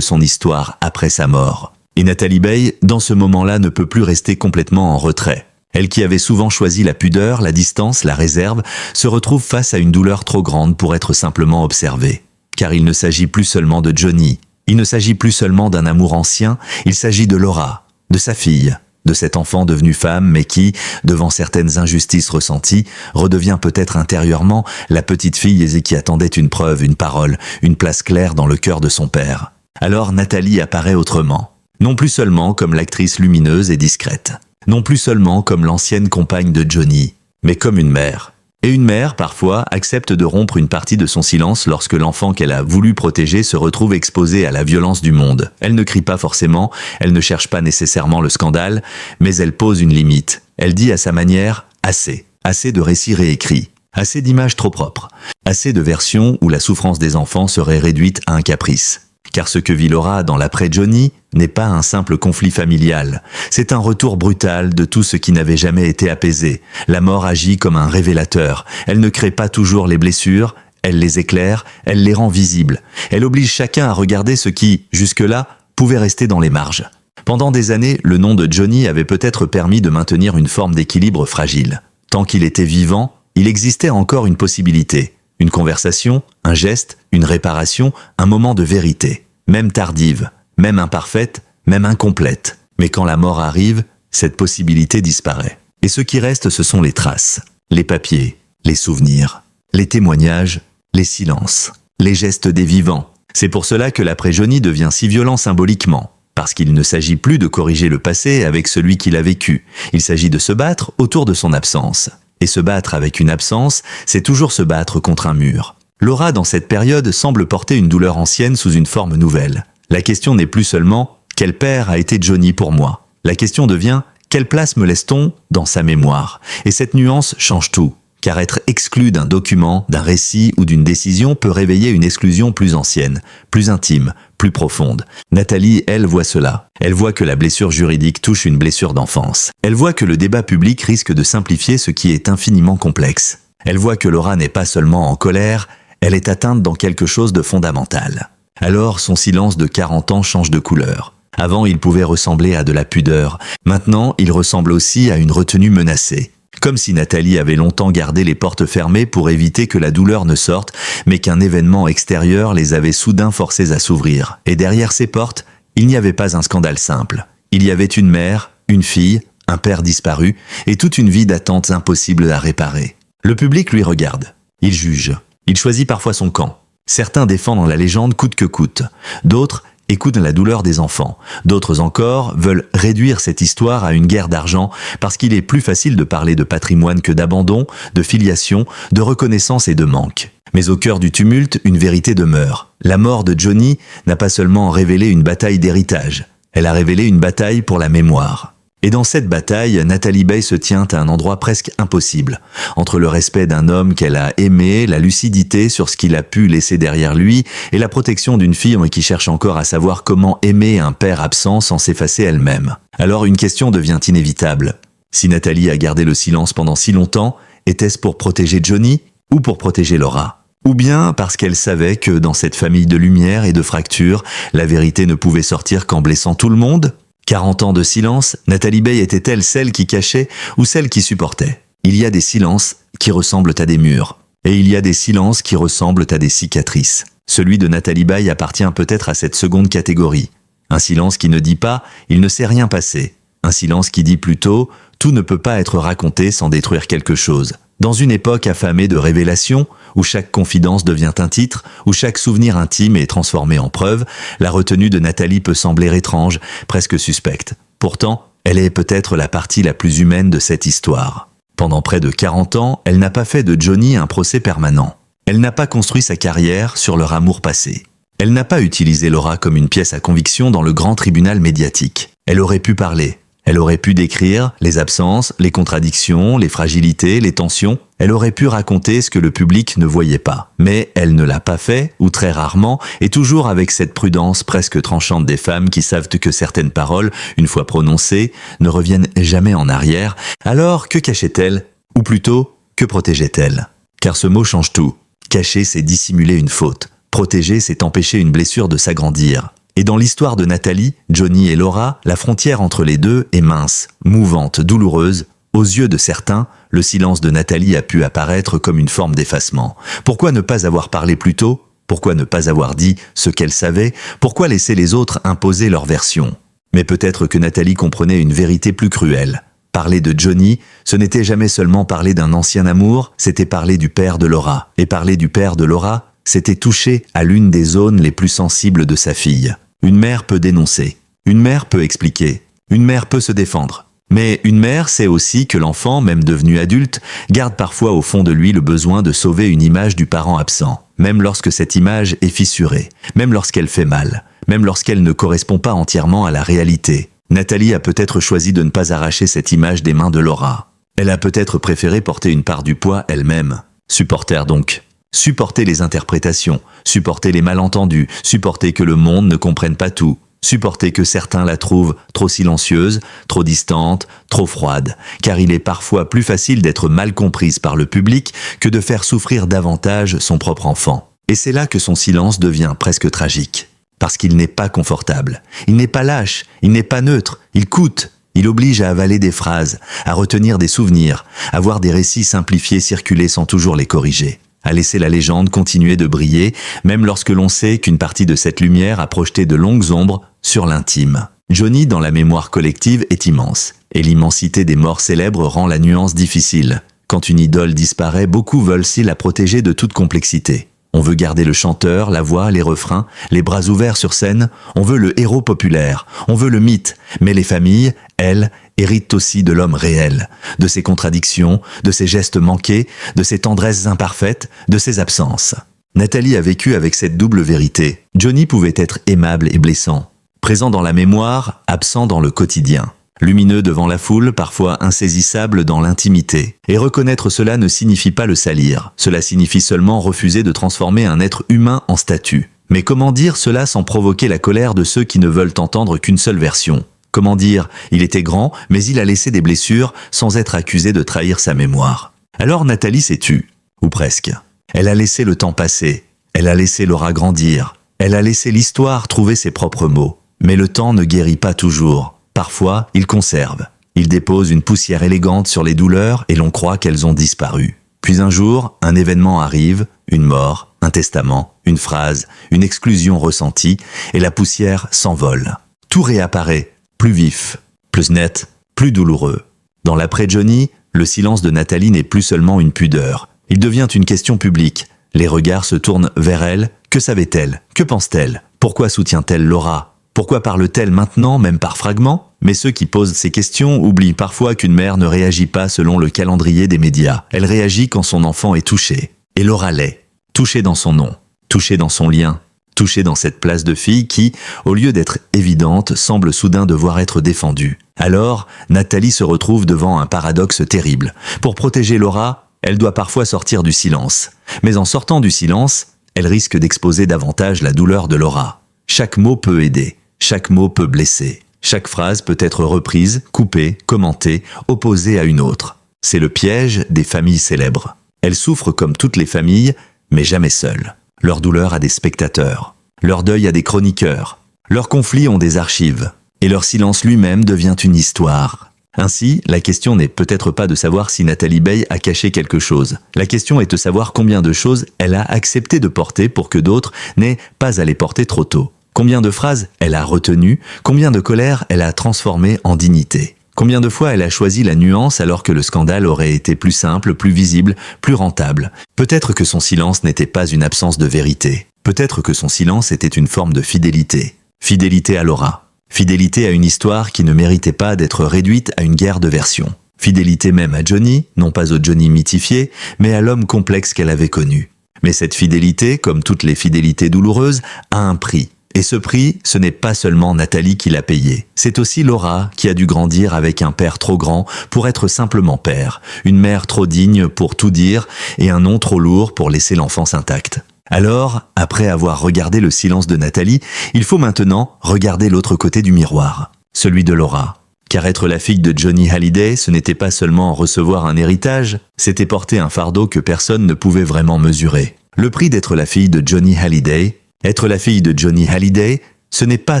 son histoire après sa mort. Et Nathalie Baye, dans ce moment-là, ne peut plus rester complètement en retrait. Elle qui avait souvent choisi la pudeur, la distance, la réserve, se retrouve face à une douleur trop grande pour être simplement observée. Car il ne s'agit plus seulement de Johnny, il ne s'agit plus seulement d'un amour ancien, il s'agit de Laura, de sa fille, de cet enfant devenu femme mais qui, devant certaines injustices ressenties, redevient peut-être intérieurement la petite fille et qui attendait une preuve, une parole, une place claire dans le cœur de son père. Alors Nathalie apparaît autrement, non plus seulement comme l'actrice lumineuse et discrète, non plus seulement comme l'ancienne compagne de Johnny, mais comme une mère. Et une mère, parfois, accepte de rompre une partie de son silence lorsque l'enfant qu'elle a voulu protéger se retrouve exposé à la violence du monde. Elle ne crie pas forcément, elle ne cherche pas nécessairement le scandale, mais elle pose une limite. Elle dit à sa manière « assez ». Assez de récits réécrits, assez d'images trop propres, assez de versions où la souffrance des enfants serait réduite à un caprice. Car ce que vit Laura dans l'après-Johnny n'est pas un simple conflit familial. C'est un retour brutal de tout ce qui n'avait jamais été apaisé. La mort agit comme un révélateur. Elle ne crée pas toujours les blessures, elle les éclaire, elle les rend visibles. Elle oblige chacun à regarder ce qui, jusque-là, pouvait rester dans les marges. Pendant des années, le nom de Johnny avait peut-être permis de maintenir une forme d'équilibre fragile. Tant qu'il était vivant, il existait encore une possibilité. Une conversation, un geste, une réparation, un moment de vérité. Même tardive, même imparfaite, même incomplète. Mais quand la mort arrive, cette possibilité disparaît. Et ce qui reste, ce sont les traces, les papiers, les souvenirs, les témoignages, les silences, les gestes des vivants. C'est pour cela que l'après-Johnny devient si violent symboliquement. Parce qu'il ne s'agit plus de corriger le passé avec celui qui l'a vécu. Il s'agit de se battre autour de son absence. Et se battre avec une absence, c'est toujours se battre contre un mur. Laura, dans cette période, semble porter une douleur ancienne sous une forme nouvelle. La question n'est plus seulement « Quel père a été Johnny pour moi ?» La question devient « Quelle place me laisse-t-on dans sa mémoire ?» Et cette nuance change tout. Car être exclu d'un document, d'un récit ou d'une décision peut réveiller une exclusion plus ancienne, plus intime, plus profonde. Nathalie, elle, voit cela. Elle voit que la blessure juridique touche une blessure d'enfance. Elle voit que le débat public risque de simplifier ce qui est infiniment complexe. Elle voit que Laura n'est pas seulement en colère, elle est atteinte dans quelque chose de fondamental. Alors son silence de 40 ans change de couleur. Avant, il pouvait ressembler à de la pudeur. Maintenant, il ressemble aussi à une retenue menacée. Comme si Nathalie avait longtemps gardé les portes fermées pour éviter que la douleur ne sorte, mais qu'un événement extérieur les avait soudain forcées à s'ouvrir. Et derrière ces portes, il n'y avait pas un scandale simple. Il y avait une mère, une fille, un père disparu, et toute une vie d'attentes impossibles à réparer. Le public lui regarde. Il juge. Il choisit parfois son camp. Certains défendent la légende coûte que coûte. D'autres écoutent la douleur des enfants. D'autres encore veulent réduire cette histoire à une guerre d'argent parce qu'il est plus facile de parler de patrimoine que d'abandon, de filiation, de reconnaissance et de manque. Mais au cœur du tumulte, une vérité demeure. La mort de Johnny n'a pas seulement révélé une bataille d'héritage, elle a révélé une bataille pour la mémoire. Et dans cette bataille, Nathalie Baye se tient à un endroit presque impossible. Entre le respect d'un homme qu'elle a aimé, la lucidité sur ce qu'il a pu laisser derrière lui, et la protection d'une fille qui cherche encore à savoir comment aimer un père absent sans s'effacer elle-même. Alors une question devient inévitable. Si Nathalie a gardé le silence pendant si longtemps, était-ce pour protéger Johnny ou pour protéger Laura ? Ou bien parce qu'elle savait que dans cette famille de lumière et de fractures, la vérité ne pouvait sortir qu'en blessant tout le monde ? 40 ans de silence, Nathalie Baye était-elle celle qui cachait ou celle qui supportait ? Il y a des silences qui ressemblent à des murs. Et il y a des silences qui ressemblent à des cicatrices. Celui de Nathalie Baye appartient peut-être à cette seconde catégorie. Un silence qui ne dit pas « il ne s'est rien passé ». Un silence qui dit plutôt « tout ne peut pas être raconté sans détruire quelque chose ». Dans une époque affamée de révélations, où chaque confidence devient un titre, où chaque souvenir intime est transformé en preuve, la retenue de Nathalie peut sembler étrange, presque suspecte. Pourtant, elle est peut-être la partie la plus humaine de cette histoire. Pendant près de 40 ans, elle n'a pas fait de Johnny un procès permanent. Elle n'a pas construit sa carrière sur leur amour passé. Elle n'a pas utilisé Laura comme une pièce à conviction dans le grand tribunal médiatique. Elle aurait pu parler. Elle aurait pu décrire les absences, les contradictions, les fragilités, les tensions. Elle aurait pu raconter ce que le public ne voyait pas. Mais elle ne l'a pas fait, ou très rarement, et toujours avec cette prudence presque tranchante des femmes qui savent que certaines paroles, une fois prononcées, ne reviennent jamais en arrière. Alors, que cachait-elle? Ou plutôt, que protégeait-elle? Car ce mot change tout. Cacher, c'est dissimuler une faute. Protéger, c'est empêcher une blessure de s'agrandir. Et dans l'histoire de Nathalie, Johnny et Laura, la frontière entre les deux est mince, mouvante, douloureuse. Aux yeux de certains, le silence de Nathalie a pu apparaître comme une forme d'effacement. Pourquoi ne pas avoir parlé plus tôt? Pourquoi ne pas avoir dit ce qu'elle savait? Pourquoi laisser les autres imposer leur version? Mais peut-être que Nathalie comprenait une vérité plus cruelle. Parler de Johnny, ce n'était jamais seulement parler d'un ancien amour, c'était parler du père de Laura. Et parler du père de Laura, c'était toucher à l'une des zones les plus sensibles de sa fille. Une mère peut dénoncer, une mère peut expliquer, une mère peut se défendre. Mais une mère sait aussi que l'enfant, même devenu adulte, garde parfois au fond de lui le besoin de sauver une image du parent absent, même lorsque cette image est fissurée, même lorsqu'elle fait mal, même lorsqu'elle ne correspond pas entièrement à la réalité. Nathalie a peut-être choisi de ne pas arracher cette image des mains de Laura. Elle a peut-être préféré porter une part du poids elle-même. Supporter donc. Supporter les interprétations, supporter les malentendus, supporter que le monde ne comprenne pas tout, supporter que certains la trouvent trop silencieuse, trop distante, trop froide, car il est parfois plus facile d'être mal comprise par le public que de faire souffrir davantage son propre enfant. Et c'est là que son silence devient presque tragique, parce qu'il n'est pas confortable, il n'est pas lâche, il n'est pas neutre, il coûte. Il oblige à avaler des phrases, à retenir des souvenirs, à voir des récits simplifiés circuler sans toujours les corriger. À laisser la légende continuer de briller, même lorsque l'on sait qu'une partie de cette lumière a projeté de longues ombres sur l'intime. Johnny, dans la mémoire collective, est immense, et l'immensité des morts célèbres rend la nuance difficile. Quand une idole disparaît, beaucoup veulent s'y la protéger de toute complexité. On veut garder le chanteur, la voix, les refrains, les bras ouverts sur scène, on veut le héros populaire, on veut le mythe, mais les familles, elles, héritent aussi de l'homme réel, de ses contradictions, de ses gestes manqués, de ses tendresses imparfaites, de ses absences. Nathalie a vécu avec cette double vérité. Johnny pouvait être aimable et blessant, présent dans la mémoire, absent dans le quotidien. Lumineux devant la foule, parfois insaisissable dans l'intimité. Et reconnaître cela ne signifie pas le salir. Cela signifie seulement refuser de transformer un être humain en statue. Mais comment dire cela sans provoquer la colère de ceux qui ne veulent entendre qu'une seule version? Comment dire « il était grand, mais il a laissé des blessures » sans être accusé de trahir sa mémoire? Alors Nathalie s'est tue, ou presque. Elle a laissé le temps passer. Elle a laissé Laura grandir. Elle a laissé l'histoire trouver ses propres mots. Mais le temps ne guérit pas toujours. Parfois, il conserve. Il dépose une poussière élégante sur les douleurs et l'on croit qu'elles ont disparu. Puis un jour, un événement arrive, une mort, un testament, une phrase, une exclusion ressentie, et la poussière s'envole. Tout réapparaît, plus vif, plus net, plus douloureux. Dans l'après-Johnny, le silence de Nathalie n'est plus seulement une pudeur. Il devient une question publique. Les regards se tournent vers elle. Que savait-elle? Que pense-t-elle? Pourquoi soutient-elle Laura? Pourquoi parle-t-elle maintenant, même par fragments? Mais ceux qui posent ces questions oublient parfois qu'une mère ne réagit pas selon le calendrier des médias. Elle réagit quand son enfant est touché. Et Laura l'est. Touchée dans son nom, touchée dans son lien, touchée dans cette place de fille qui, au lieu d'être évidente, semble soudain devoir être défendue. Alors, Nathalie se retrouve devant un paradoxe terrible. Pour protéger Laura, elle doit parfois sortir du silence. Mais en sortant du silence, elle risque d'exposer davantage la douleur de Laura. Chaque mot peut aider. Chaque mot peut blesser. Chaque phrase peut être reprise, coupée, commentée, opposée à une autre. C'est le piège des familles célèbres. Elles souffrent comme toutes les familles, mais jamais seules. Leur douleur a des spectateurs. Leur deuil a des chroniqueurs. Leurs conflits ont des archives. Et leur silence lui-même devient une histoire. Ainsi, la question n'est peut-être pas de savoir si Nathalie Baye a caché quelque chose. La question est de savoir combien de choses elle a accepté de porter pour que d'autres n'aient pas à les porter trop tôt. Combien de phrases elle a retenues, combien de colère elle a transformées en dignité. Combien de fois elle a choisi la nuance alors que le scandale aurait été plus simple, plus visible, plus rentable. Peut-être que son silence n'était pas une absence de vérité. Peut-être que son silence était une forme de fidélité. Fidélité à Laura. Fidélité à une histoire qui ne méritait pas d'être réduite à une guerre de versions. Fidélité même à Johnny, non pas au Johnny mythifié, mais à l'homme complexe qu'elle avait connu. Mais cette fidélité, comme toutes les fidélités douloureuses, a un prix. Et ce prix, ce n'est pas seulement Nathalie qui l'a payé. C'est aussi Laura qui a dû grandir avec un père trop grand pour être simplement père, une mère trop digne pour tout dire et un nom trop lourd pour laisser l'enfance intacte. Alors, après avoir regardé le silence de Nathalie, il faut maintenant regarder l'autre côté du miroir, celui de Laura. Car être la fille de Johnny Hallyday, ce n'était pas seulement recevoir un héritage, c'était porter un fardeau que personne ne pouvait vraiment mesurer. Le prix d'être la fille de Johnny Hallyday, être la fille de Johnny Hallyday, ce n'est pas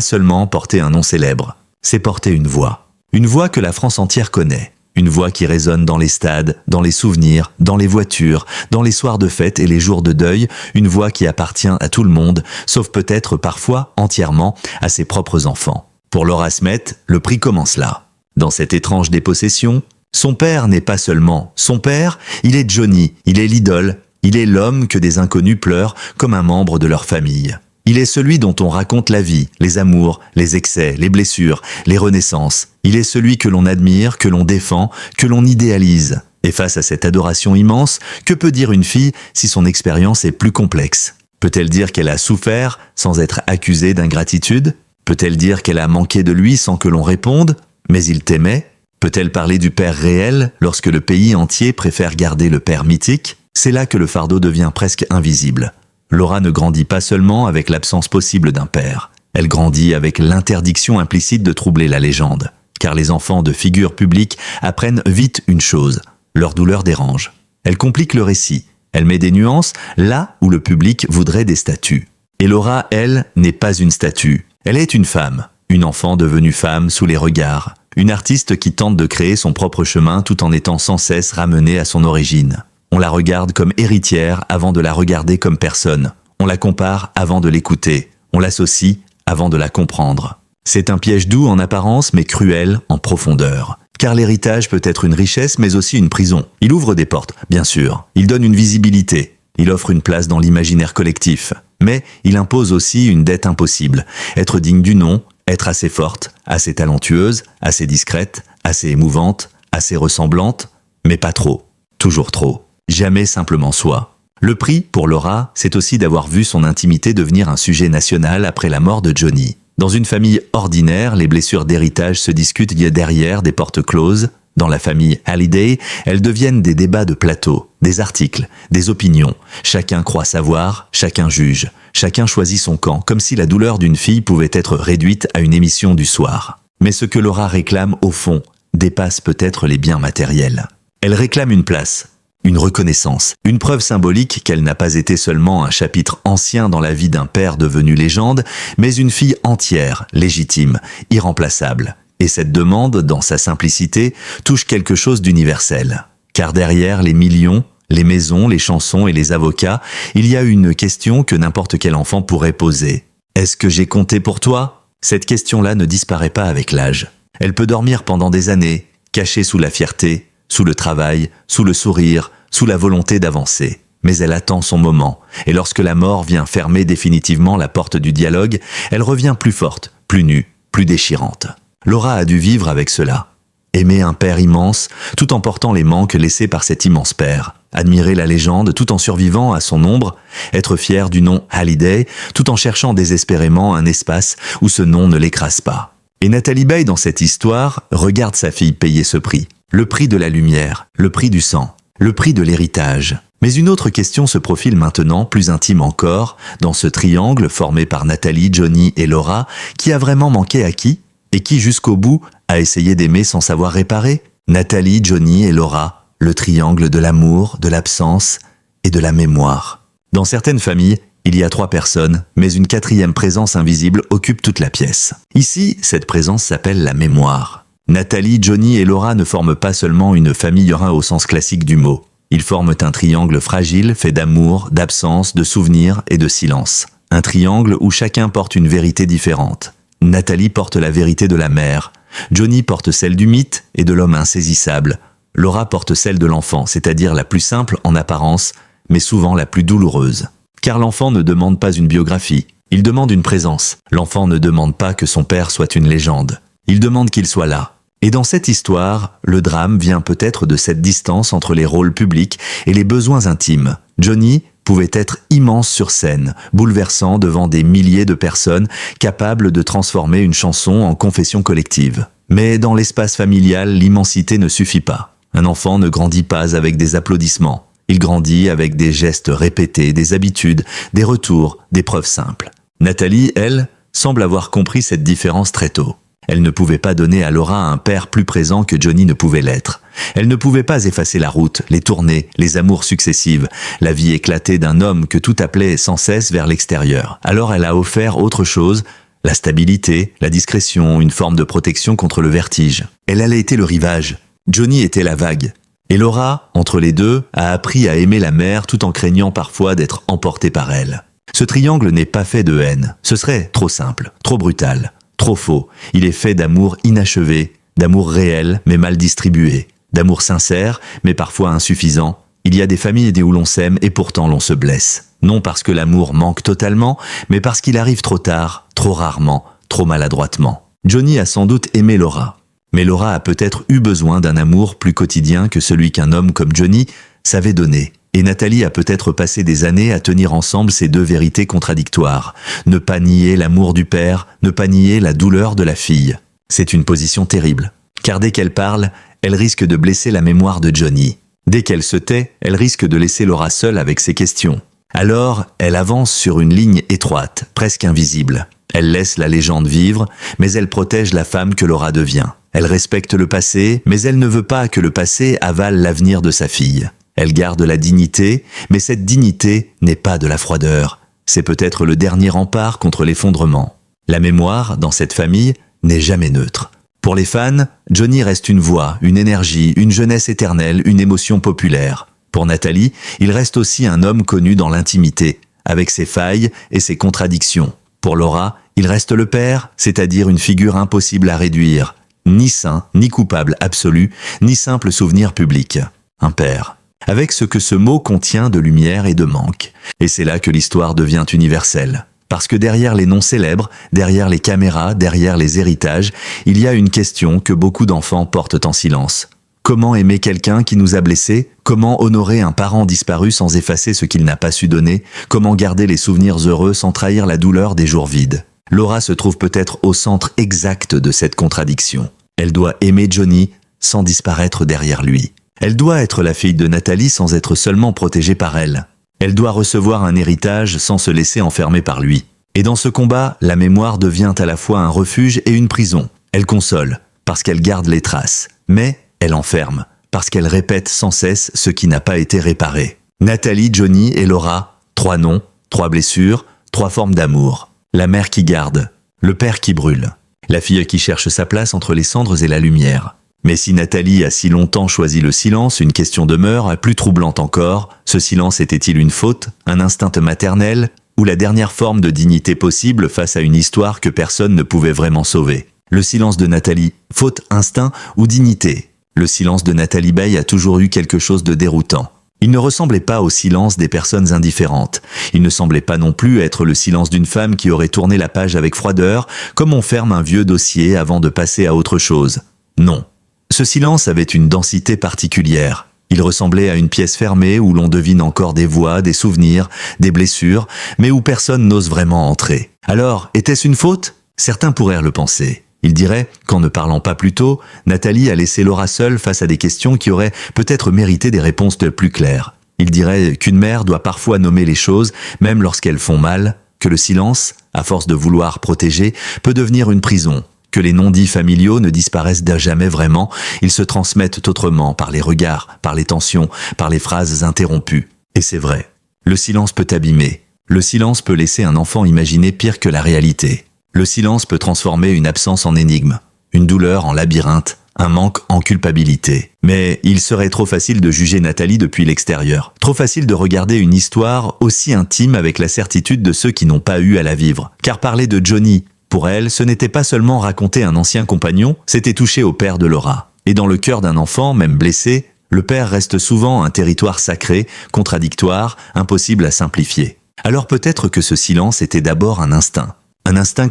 seulement porter un nom célèbre, c'est porter une voix. Une voix que la France entière connaît. Une voix qui résonne dans les stades, dans les souvenirs, dans les voitures, dans les soirs de fête et les jours de deuil, une voix qui appartient à tout le monde, sauf peut-être parfois entièrement à ses propres enfants. Pour Laura Smet, le prix commence là. Dans cette étrange dépossession, son père n'est pas seulement son père, il est Johnny, il est l'idole, il est l'homme que des inconnus pleurent comme un membre de leur famille. Il est celui dont on raconte la vie, les amours, les excès, les blessures, les renaissances. Il est celui que l'on admire, que l'on défend, que l'on idéalise. Et face à cette adoration immense, que peut dire une fille si son expérience est plus complexe? Peut-elle dire qu'elle a souffert sans être accusée d'ingratitude? Peut-elle dire qu'elle a manqué de lui sans que l'on réponde? Mais il t'aimait? Peut-elle parler du père réel lorsque le pays entier préfère garder le père mythique? C'est là que le fardeau devient presque invisible. Laura ne grandit pas seulement avec l'absence possible d'un père. Elle grandit avec l'interdiction implicite de troubler la légende. Car les enfants de figures publiques apprennent vite une chose. Leur douleur dérange. Elle complique le récit. Elle met des nuances là où le public voudrait des statues. Et Laura, elle, n'est pas une statue. Elle est une femme. Une enfant devenue femme sous les regards. Une artiste qui tente de créer son propre chemin tout en étant sans cesse ramenée à son origine. On la regarde comme héritière avant de la regarder comme personne. On la compare avant de l'écouter. On l'associe avant de la comprendre. C'est un piège doux en apparence mais cruel en profondeur. Car l'héritage peut être une richesse mais aussi une prison. Il ouvre des portes, bien sûr. Il donne une visibilité. Il offre une place dans l'imaginaire collectif. Mais il impose aussi une dette impossible. Être digne du nom, être assez forte, assez talentueuse, assez discrète, assez émouvante, assez ressemblante, mais pas trop. Toujours trop. Jamais simplement soi. Le prix, pour Laura, c'est aussi d'avoir vu son intimité devenir un sujet national après la mort de Johnny. Dans une famille ordinaire, les blessures d'héritage se discutent derrière des portes closes. Dans la famille Hallyday, elles deviennent des débats de plateau, des articles, des opinions. Chacun croit savoir, chacun juge. Chacun choisit son camp, comme si la douleur d'une fille pouvait être réduite à une émission du soir. Mais ce que Laura réclame, au fond, dépasse peut-être les biens matériels. Elle réclame une place. Une reconnaissance, une preuve symbolique qu'elle n'a pas été seulement un chapitre ancien dans la vie d'un père devenu légende, mais une fille entière, légitime, irremplaçable. Et cette demande, dans sa simplicité, touche quelque chose d'universel. Car derrière les millions, les maisons, les chansons et les avocats, il y a une question que n'importe quel enfant pourrait poser. Est-ce que j'ai compté pour toi? Cette question-là ne disparaît pas avec l'âge. Elle peut dormir pendant des années, cachée sous la fierté, sous le travail, sous le sourire, sous la volonté d'avancer. Mais elle attend son moment, et lorsque la mort vient fermer définitivement la porte du dialogue, elle revient plus forte, plus nue, plus déchirante. Laura a dû vivre avec cela. Aimer un père immense, tout en portant les manques laissés par cet immense père. Admirer la légende tout en survivant à son ombre. Être fier du nom Hallyday, tout en cherchant désespérément un espace où ce nom ne l'écrase pas. Et Nathalie Baye, dans cette histoire, regarde sa fille payer ce prix. Le prix de la lumière, le prix du sang, le prix de l'héritage. Mais une autre question se profile maintenant, plus intime encore, dans ce triangle formé par Nathalie, Johnny et Laura, qui a vraiment manqué à qui? Et qui, jusqu'au bout, a essayé d'aimer sans savoir réparer? Nathalie, Johnny et Laura, le triangle de l'amour, de l'absence et de la mémoire. Dans certaines familles, il y a 3 personnes, mais une 4e présence invisible occupe toute la pièce. Ici, cette présence s'appelle la mémoire. Nathalie, Johnny et Laura ne forment pas seulement une famille au sens classique du mot. Ils forment un triangle fragile fait d'amour, d'absence, de souvenirs et de silence. Un triangle où chacun porte une vérité différente. Nathalie porte la vérité de la mère. Johnny porte celle du mythe et de l'homme insaisissable. Laura porte celle de l'enfant, c'est-à-dire la plus simple en apparence, mais souvent la plus douloureuse. Car l'enfant ne demande pas une biographie, il demande une présence. L'enfant ne demande pas que son père soit une légende. Il demande qu'il soit là. Et dans cette histoire, le drame vient peut-être de cette distance entre les rôles publics et les besoins intimes. Johnny, pouvait être immense sur scène, bouleversant devant des milliers de personnes, capable de transformer une chanson en confession collective. Mais dans l'espace familial, l'immensité ne suffit pas. Un enfant ne grandit pas avec des applaudissements. Il grandit avec des gestes répétés, des habitudes, des retours, des preuves simples. Nathalie, elle, semble avoir compris cette différence très tôt. Elle ne pouvait pas donner à Laura un père plus présent que Johnny ne pouvait l'être. Elle ne pouvait pas effacer la route, les tournées, les amours successives, la vie éclatée d'un homme que tout appelait sans cesse vers l'extérieur. Alors elle a offert autre chose, la stabilité, la discrétion, une forme de protection contre le vertige. Elle allait été le rivage. Johnny était la vague. Et Laura, entre les deux, a appris à aimer la mer tout en craignant parfois d'être emportée par elle. Ce triangle n'est pas fait de haine. Ce serait trop simple, trop brutal, trop faux. Il est fait d'amour inachevé, d'amour réel mais mal distribué, d'amour sincère mais parfois insuffisant. Il y a des familles où l'on s'aime et pourtant l'on se blesse. Non parce que l'amour manque totalement, mais parce qu'il arrive trop tard, trop rarement, trop maladroitement. Johnny a sans doute aimé Laura. Mais Laura a peut-être eu besoin d'un amour plus quotidien que celui qu'un homme comme Johnny savait donner. Et Nathalie a peut-être passé des années à tenir ensemble ces deux vérités contradictoires. Ne pas nier l'amour du père, ne pas nier la douleur de la fille. C'est une position terrible. Car dès qu'elle parle, elle risque de blesser la mémoire de Johnny. Dès qu'elle se tait, elle risque de laisser Laura seule avec ses questions. Alors, elle avance sur une ligne étroite, presque invisible. Elle laisse la légende vivre, mais elle protège la femme que Laura devient. Elle respecte le passé, mais elle ne veut pas que le passé avale l'avenir de sa fille. Elle garde la dignité, mais cette dignité n'est pas de la froideur. C'est peut-être le dernier rempart contre l'effondrement. La mémoire, dans cette famille, n'est jamais neutre. Pour les fans, Johnny reste une voix, une énergie, une jeunesse éternelle, une émotion populaire. Pour Nathalie, il reste aussi un homme connu dans l'intimité, avec ses failles et ses contradictions. Pour Laura, il reste le père, c'est-à-dire une figure impossible à réduire. Ni saint, ni coupable absolu, ni simple souvenir public. Un père. Avec ce que ce mot contient de lumière et de manque. Et c'est là que l'histoire devient universelle. Parce que derrière les noms célèbres, derrière les caméras, derrière les héritages, il y a une question que beaucoup d'enfants portent en silence. Comment aimer quelqu'un qui nous a blessés? Comment honorer un parent disparu sans effacer ce qu'il n'a pas su donner? Comment garder les souvenirs heureux sans trahir la douleur des jours vides? Laura se trouve peut-être au centre exact de cette contradiction. Elle doit aimer Johnny sans disparaître derrière lui. Elle doit être la fille de Nathalie sans être seulement protégée par elle. Elle doit recevoir un héritage sans se laisser enfermer par lui. Et dans ce combat, la mémoire devient à la fois un refuge et une prison. Elle console, parce qu'elle garde les traces. Mais elle enferme, parce qu'elle répète sans cesse ce qui n'a pas été réparé. Nathalie, Johnny et Laura, 3 noms, 3 blessures, 3 formes d'amour. La mère qui garde, le père qui brûle. La fille qui cherche sa place entre les cendres et la lumière. Mais si Nathalie a si longtemps choisi le silence, une question demeure, plus troublante encore. Ce silence était-il une faute, un instinct maternel, ou la dernière forme de dignité possible face à une histoire que personne ne pouvait vraiment sauver? Le silence de Nathalie, faute, instinct ou dignité? Le silence de Nathalie Baye a toujours eu quelque chose de déroutant. Il ne ressemblait pas au silence des personnes indifférentes. Il ne semblait pas non plus être le silence d'une femme qui aurait tourné la page avec froideur, comme on ferme un vieux dossier avant de passer à autre chose. Non. Ce silence avait une densité particulière. Il ressemblait à une pièce fermée où l'on devine encore des voix, des souvenirs, des blessures, mais où personne n'ose vraiment entrer. Alors, était-ce une faute? Certains pourraient le penser. Ils diraient qu'en ne parlant pas plus tôt, Nathalie a laissé Laura seule face à des questions qui auraient peut-être mérité des réponses plus claires. Ils diraient qu'une mère doit parfois nommer les choses, même lorsqu'elles font mal, que le silence, à force de vouloir protéger, peut devenir une prison, que les non-dits familiaux ne disparaissent jamais vraiment, ils se transmettent autrement, par les regards, par les tensions, par les phrases interrompues. Et c'est vrai, le silence peut abîmer. Le silence peut laisser un enfant imaginer pire que la réalité. Le silence peut transformer une absence en énigme, une douleur en labyrinthe, un manque en culpabilité. Mais il serait trop facile de juger Nathalie depuis l'extérieur. Trop facile de regarder une histoire aussi intime avec la certitude de ceux qui n'ont pas eu à la vivre. Car parler de Johnny, pour elle, ce n'était pas seulement raconter un ancien compagnon, c'était toucher au père de Laura. Et dans le cœur d'un enfant, même blessé, le père reste souvent un territoire sacré, contradictoire, impossible à simplifier. Alors peut-être que ce silence était d'abord un instinct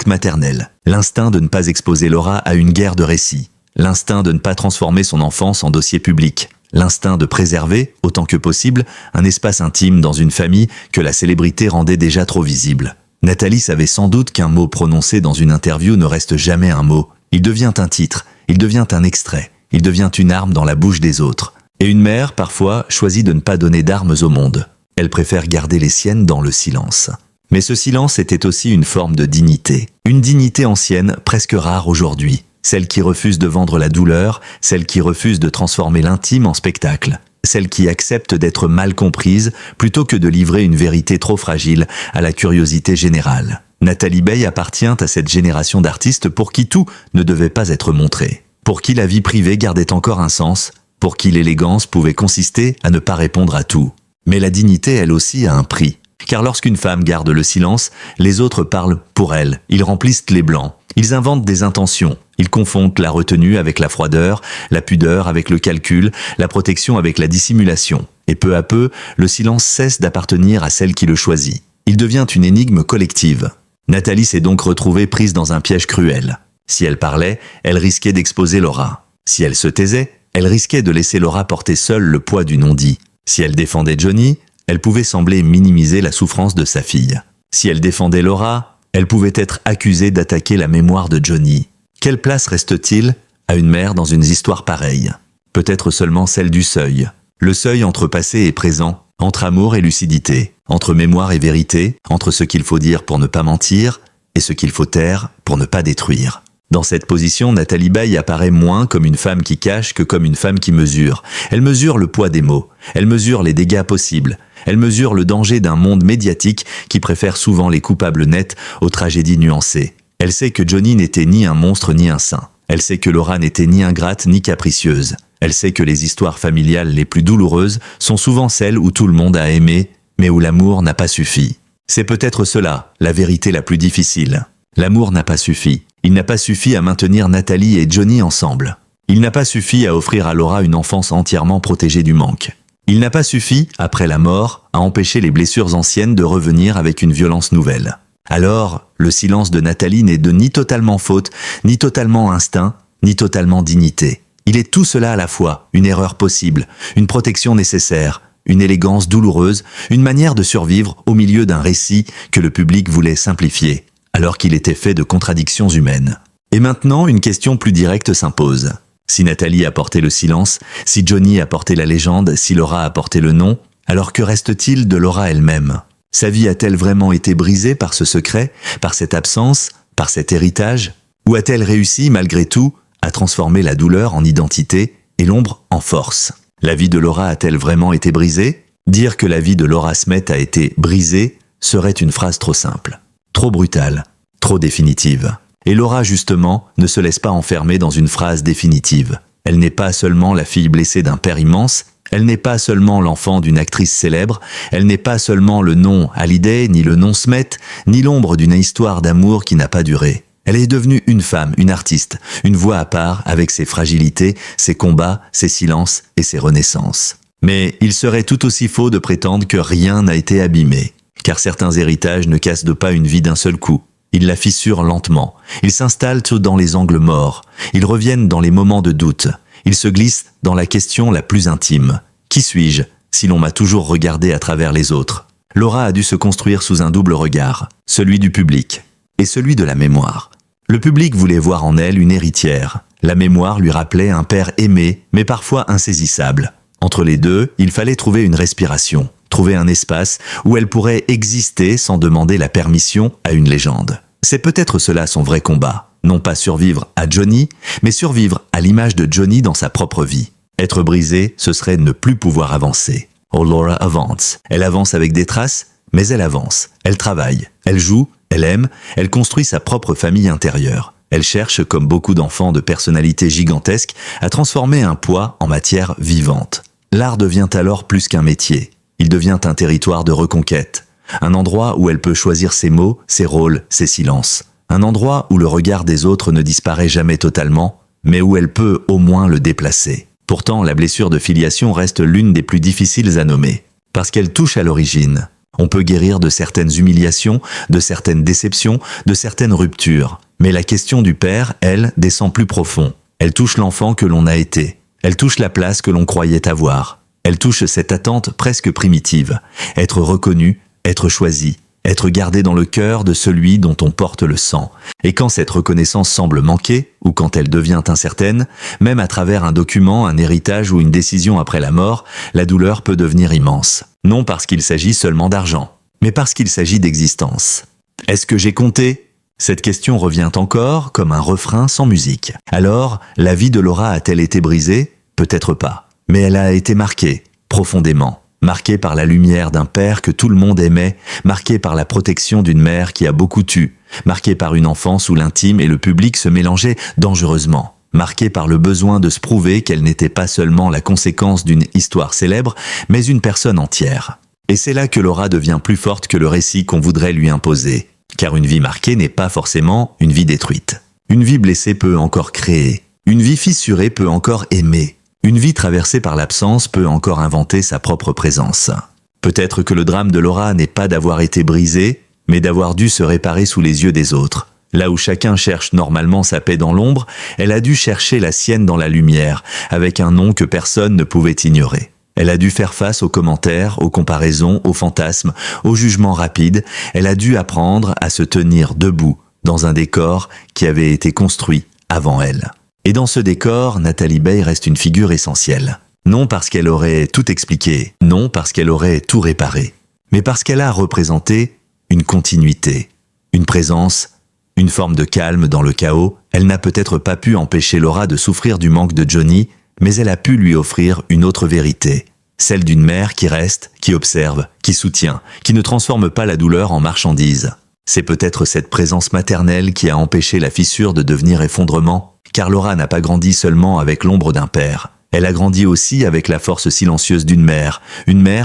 maternel, l'instinct de ne pas exposer Laura à une guerre de récits, l'instinct de ne pas transformer son enfance en dossier public, l'instinct de préserver, autant que possible, un espace intime dans une famille que la célébrité rendait déjà trop visible. Nathalie savait sans doute qu'un mot prononcé dans une interview ne reste jamais un mot. Il devient un titre, il devient un extrait, il devient une arme dans la bouche des autres. Et une mère, parfois, choisit de ne pas donner d'armes au monde. Elle préfère garder les siennes dans le silence. Mais ce silence était aussi une forme de dignité. Une dignité ancienne, presque rare aujourd'hui. Celle qui refuse de vendre la douleur, celle qui refuse de transformer l'intime en spectacle. Celle qui accepte d'être mal comprise plutôt que de livrer une vérité trop fragile à la curiosité générale. Nathalie Baye appartient à cette génération d'artistes pour qui tout ne devait pas être montré. Pour qui la vie privée gardait encore un sens, pour qui l'élégance pouvait consister à ne pas répondre à tout. Mais la dignité, elle aussi, a un prix. Car lorsqu'une femme garde le silence, les autres parlent pour elle. Ils remplissent les blancs. Ils inventent des intentions. Ils confondent la retenue avec la froideur, la pudeur avec le calcul, la protection avec la dissimulation. Et peu à peu, le silence cesse d'appartenir à celle qui le choisit. Il devient une énigme collective. Nathalie s'est donc retrouvée prise dans un piège cruel. Si elle parlait, elle risquait d'exposer Laura. Si elle se taisait, elle risquait de laisser Laura porter seule le poids du non-dit. Si elle défendait Johnny, elle pouvait sembler minimiser la souffrance de sa fille. Si elle défendait Laura, elle pouvait être accusée d'attaquer la mémoire de Johnny. Quelle place reste-t-il à une mère dans une histoire pareille? Peut-être seulement celle du seuil. Le seuil entre passé et présent, entre amour et lucidité, entre mémoire et vérité, entre ce qu'il faut dire pour ne pas mentir et ce qu'il faut taire pour ne pas détruire. Dans cette position, Nathalie Baye apparaît moins comme une femme qui cache que comme une femme qui mesure. Elle mesure le poids des mots, elle mesure les dégâts possibles, elle mesure le danger d'un monde médiatique qui préfère souvent les coupables nets aux tragédies nuancées. Elle sait que Johnny n'était ni un monstre ni un saint. Elle sait que Laura n'était ni ingrate ni capricieuse. Elle sait que les histoires familiales les plus douloureuses sont souvent celles où tout le monde a aimé, mais où l'amour n'a pas suffi. C'est peut-être cela, la vérité la plus difficile. L'amour n'a pas suffi. Il n'a pas suffi à maintenir Nathalie et Johnny ensemble. Il n'a pas suffi à offrir à Laura une enfance entièrement protégée du manque. Il n'a pas suffi, après la mort, à empêcher les blessures anciennes de revenir avec une violence nouvelle. Alors, le silence de Nathalie n'est de ni totalement faute, ni totalement instinct, ni totalement dignité. Il est tout cela à la fois, une erreur possible, une protection nécessaire, une élégance douloureuse, une manière de survivre au milieu d'un récit que le public voulait simplifier, alors qu'il était fait de contradictions humaines. Et maintenant, une question plus directe s'impose. Si Nathalie a porté le silence, si Johnny a porté la légende, si Laura a porté le nom, alors que reste-t-il de Laura elle-même? Sa vie a-t-elle vraiment été brisée par ce secret, par cette absence, par cet héritage? Ou a-t-elle réussi, malgré tout, à transformer la douleur en identité et l'ombre en force? La vie de Laura a-t-elle vraiment été brisée? Dire que la vie de Laura Smet a été brisée serait une phrase trop simple, trop brutale, trop définitive. Et Laura, justement, ne se laisse pas enfermer dans une phrase définitive. Elle n'est pas seulement la fille blessée d'un père immense, elle n'est pas seulement l'enfant d'une actrice célèbre, elle n'est pas seulement le nom Hallyday, ni le nom Smet, ni l'ombre d'une histoire d'amour qui n'a pas duré. Elle est devenue une femme, une artiste, une voix à part avec ses fragilités, ses combats, ses silences et ses renaissances. Mais il serait tout aussi faux de prétendre que rien n'a été abîmé, car certains héritages ne cassent pas une vie d'un seul coup. Ils la fissurent lentement, ils s'installent dans les angles morts, ils reviennent dans les moments de doute, ils se glissent dans la question la plus intime. Qui suis-je si l'on m'a toujours regardé à travers les autres? Laura a dû se construire sous un double regard, celui du public et celui de la mémoire. Le public voulait voir en elle une héritière. La mémoire lui rappelait un père aimé, mais parfois insaisissable. Entre les deux, il fallait trouver une respiration, trouver un espace où elle pourrait exister sans demander la permission à une légende. C'est peut-être cela son vrai combat. Non pas survivre à Johnny, mais survivre à l'image de Johnny dans sa propre vie. Être brisé, ce serait ne plus pouvoir avancer. Oh, Laura avance. Elle avance avec des traces, mais elle avance. Elle travaille, elle joue, elle aime, elle construit sa propre famille intérieure. Elle cherche, comme beaucoup d'enfants de personnalités gigantesques, à transformer un poids en matière vivante. L'art devient alors plus qu'un métier. Il devient un territoire de reconquête. Un endroit où elle peut choisir ses mots, ses rôles, ses silences. Un endroit où le regard des autres ne disparaît jamais totalement, mais où elle peut au moins le déplacer. Pourtant, la blessure de filiation reste l'une des plus difficiles à nommer, parce qu'elle touche à l'origine. On peut guérir de certaines humiliations, de certaines déceptions, de certaines ruptures. Mais la question du père, elle, descend plus profond. Elle touche l'enfant que l'on a été. Elle touche la place que l'on croyait avoir. Elle touche cette attente presque primitive. Être reconnu, être choisi, être gardé dans le cœur de celui dont on porte le sang. Et quand cette reconnaissance semble manquer, ou quand elle devient incertaine, même à travers un document, un héritage ou une décision après la mort, la douleur peut devenir immense. Non parce qu'il s'agit seulement d'argent, mais parce qu'il s'agit d'existence. Est-ce que j'ai compté ? Cette question revient encore comme un refrain sans musique. Alors, la vie de Laura a-t-elle été brisée ? Peut-être pas. Mais elle a été marquée, profondément. Marquée par la lumière d'un père que tout le monde aimait, marquée par la protection d'une mère qui a beaucoup eu, marquée par une enfance où l'intime et le public se mélangeaient dangereusement, marquée par le besoin de se prouver qu'elle n'était pas seulement la conséquence d'une histoire célèbre, mais une personne entière. Et c'est là que Laura devient plus forte que le récit qu'on voudrait lui imposer. Car une vie marquée n'est pas forcément une vie détruite. Une vie blessée peut encore créer. Une vie fissurée peut encore aimer. Une vie traversée par l'absence peut encore inventer sa propre présence. Peut-être que le drame de Laura n'est pas d'avoir été brisée, mais d'avoir dû se réparer sous les yeux des autres. Là où chacun cherche normalement sa paix dans l'ombre, elle a dû chercher la sienne dans la lumière, avec un nom que personne ne pouvait ignorer. Elle a dû faire face aux commentaires, aux comparaisons, aux fantasmes, aux jugements rapides. Elle a dû apprendre à se tenir debout dans un décor qui avait été construit avant elle. Et dans ce décor, Nathalie Baye reste une figure essentielle. Non parce qu'elle aurait tout expliqué, non parce qu'elle aurait tout réparé, mais parce qu'elle a représenté une continuité, une présence, une forme de calme dans le chaos. Elle n'a peut-être pas pu empêcher Laura de souffrir du manque de Johnny, mais elle a pu lui offrir une autre vérité, celle d'une mère qui reste, qui observe, qui soutient, qui ne transforme pas la douleur en marchandise. C'est peut-être cette présence maternelle qui a empêché la fissure de devenir effondrement, car Laura n'a pas grandi seulement avec l'ombre d'un père. Elle a grandi aussi avec la force silencieuse d'une mère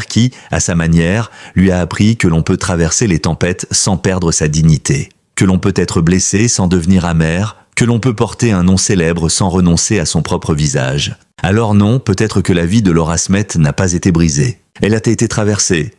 qui, à sa manière, lui a appris que l'on peut traverser les tempêtes sans perdre sa dignité, que l'on peut être blessé sans devenir amer, que l'on peut porter un nom célèbre sans renoncer à son propre visage. Alors non, peut-être que la vie de Laura Smet n'a pas été brisée. Elle a été traversée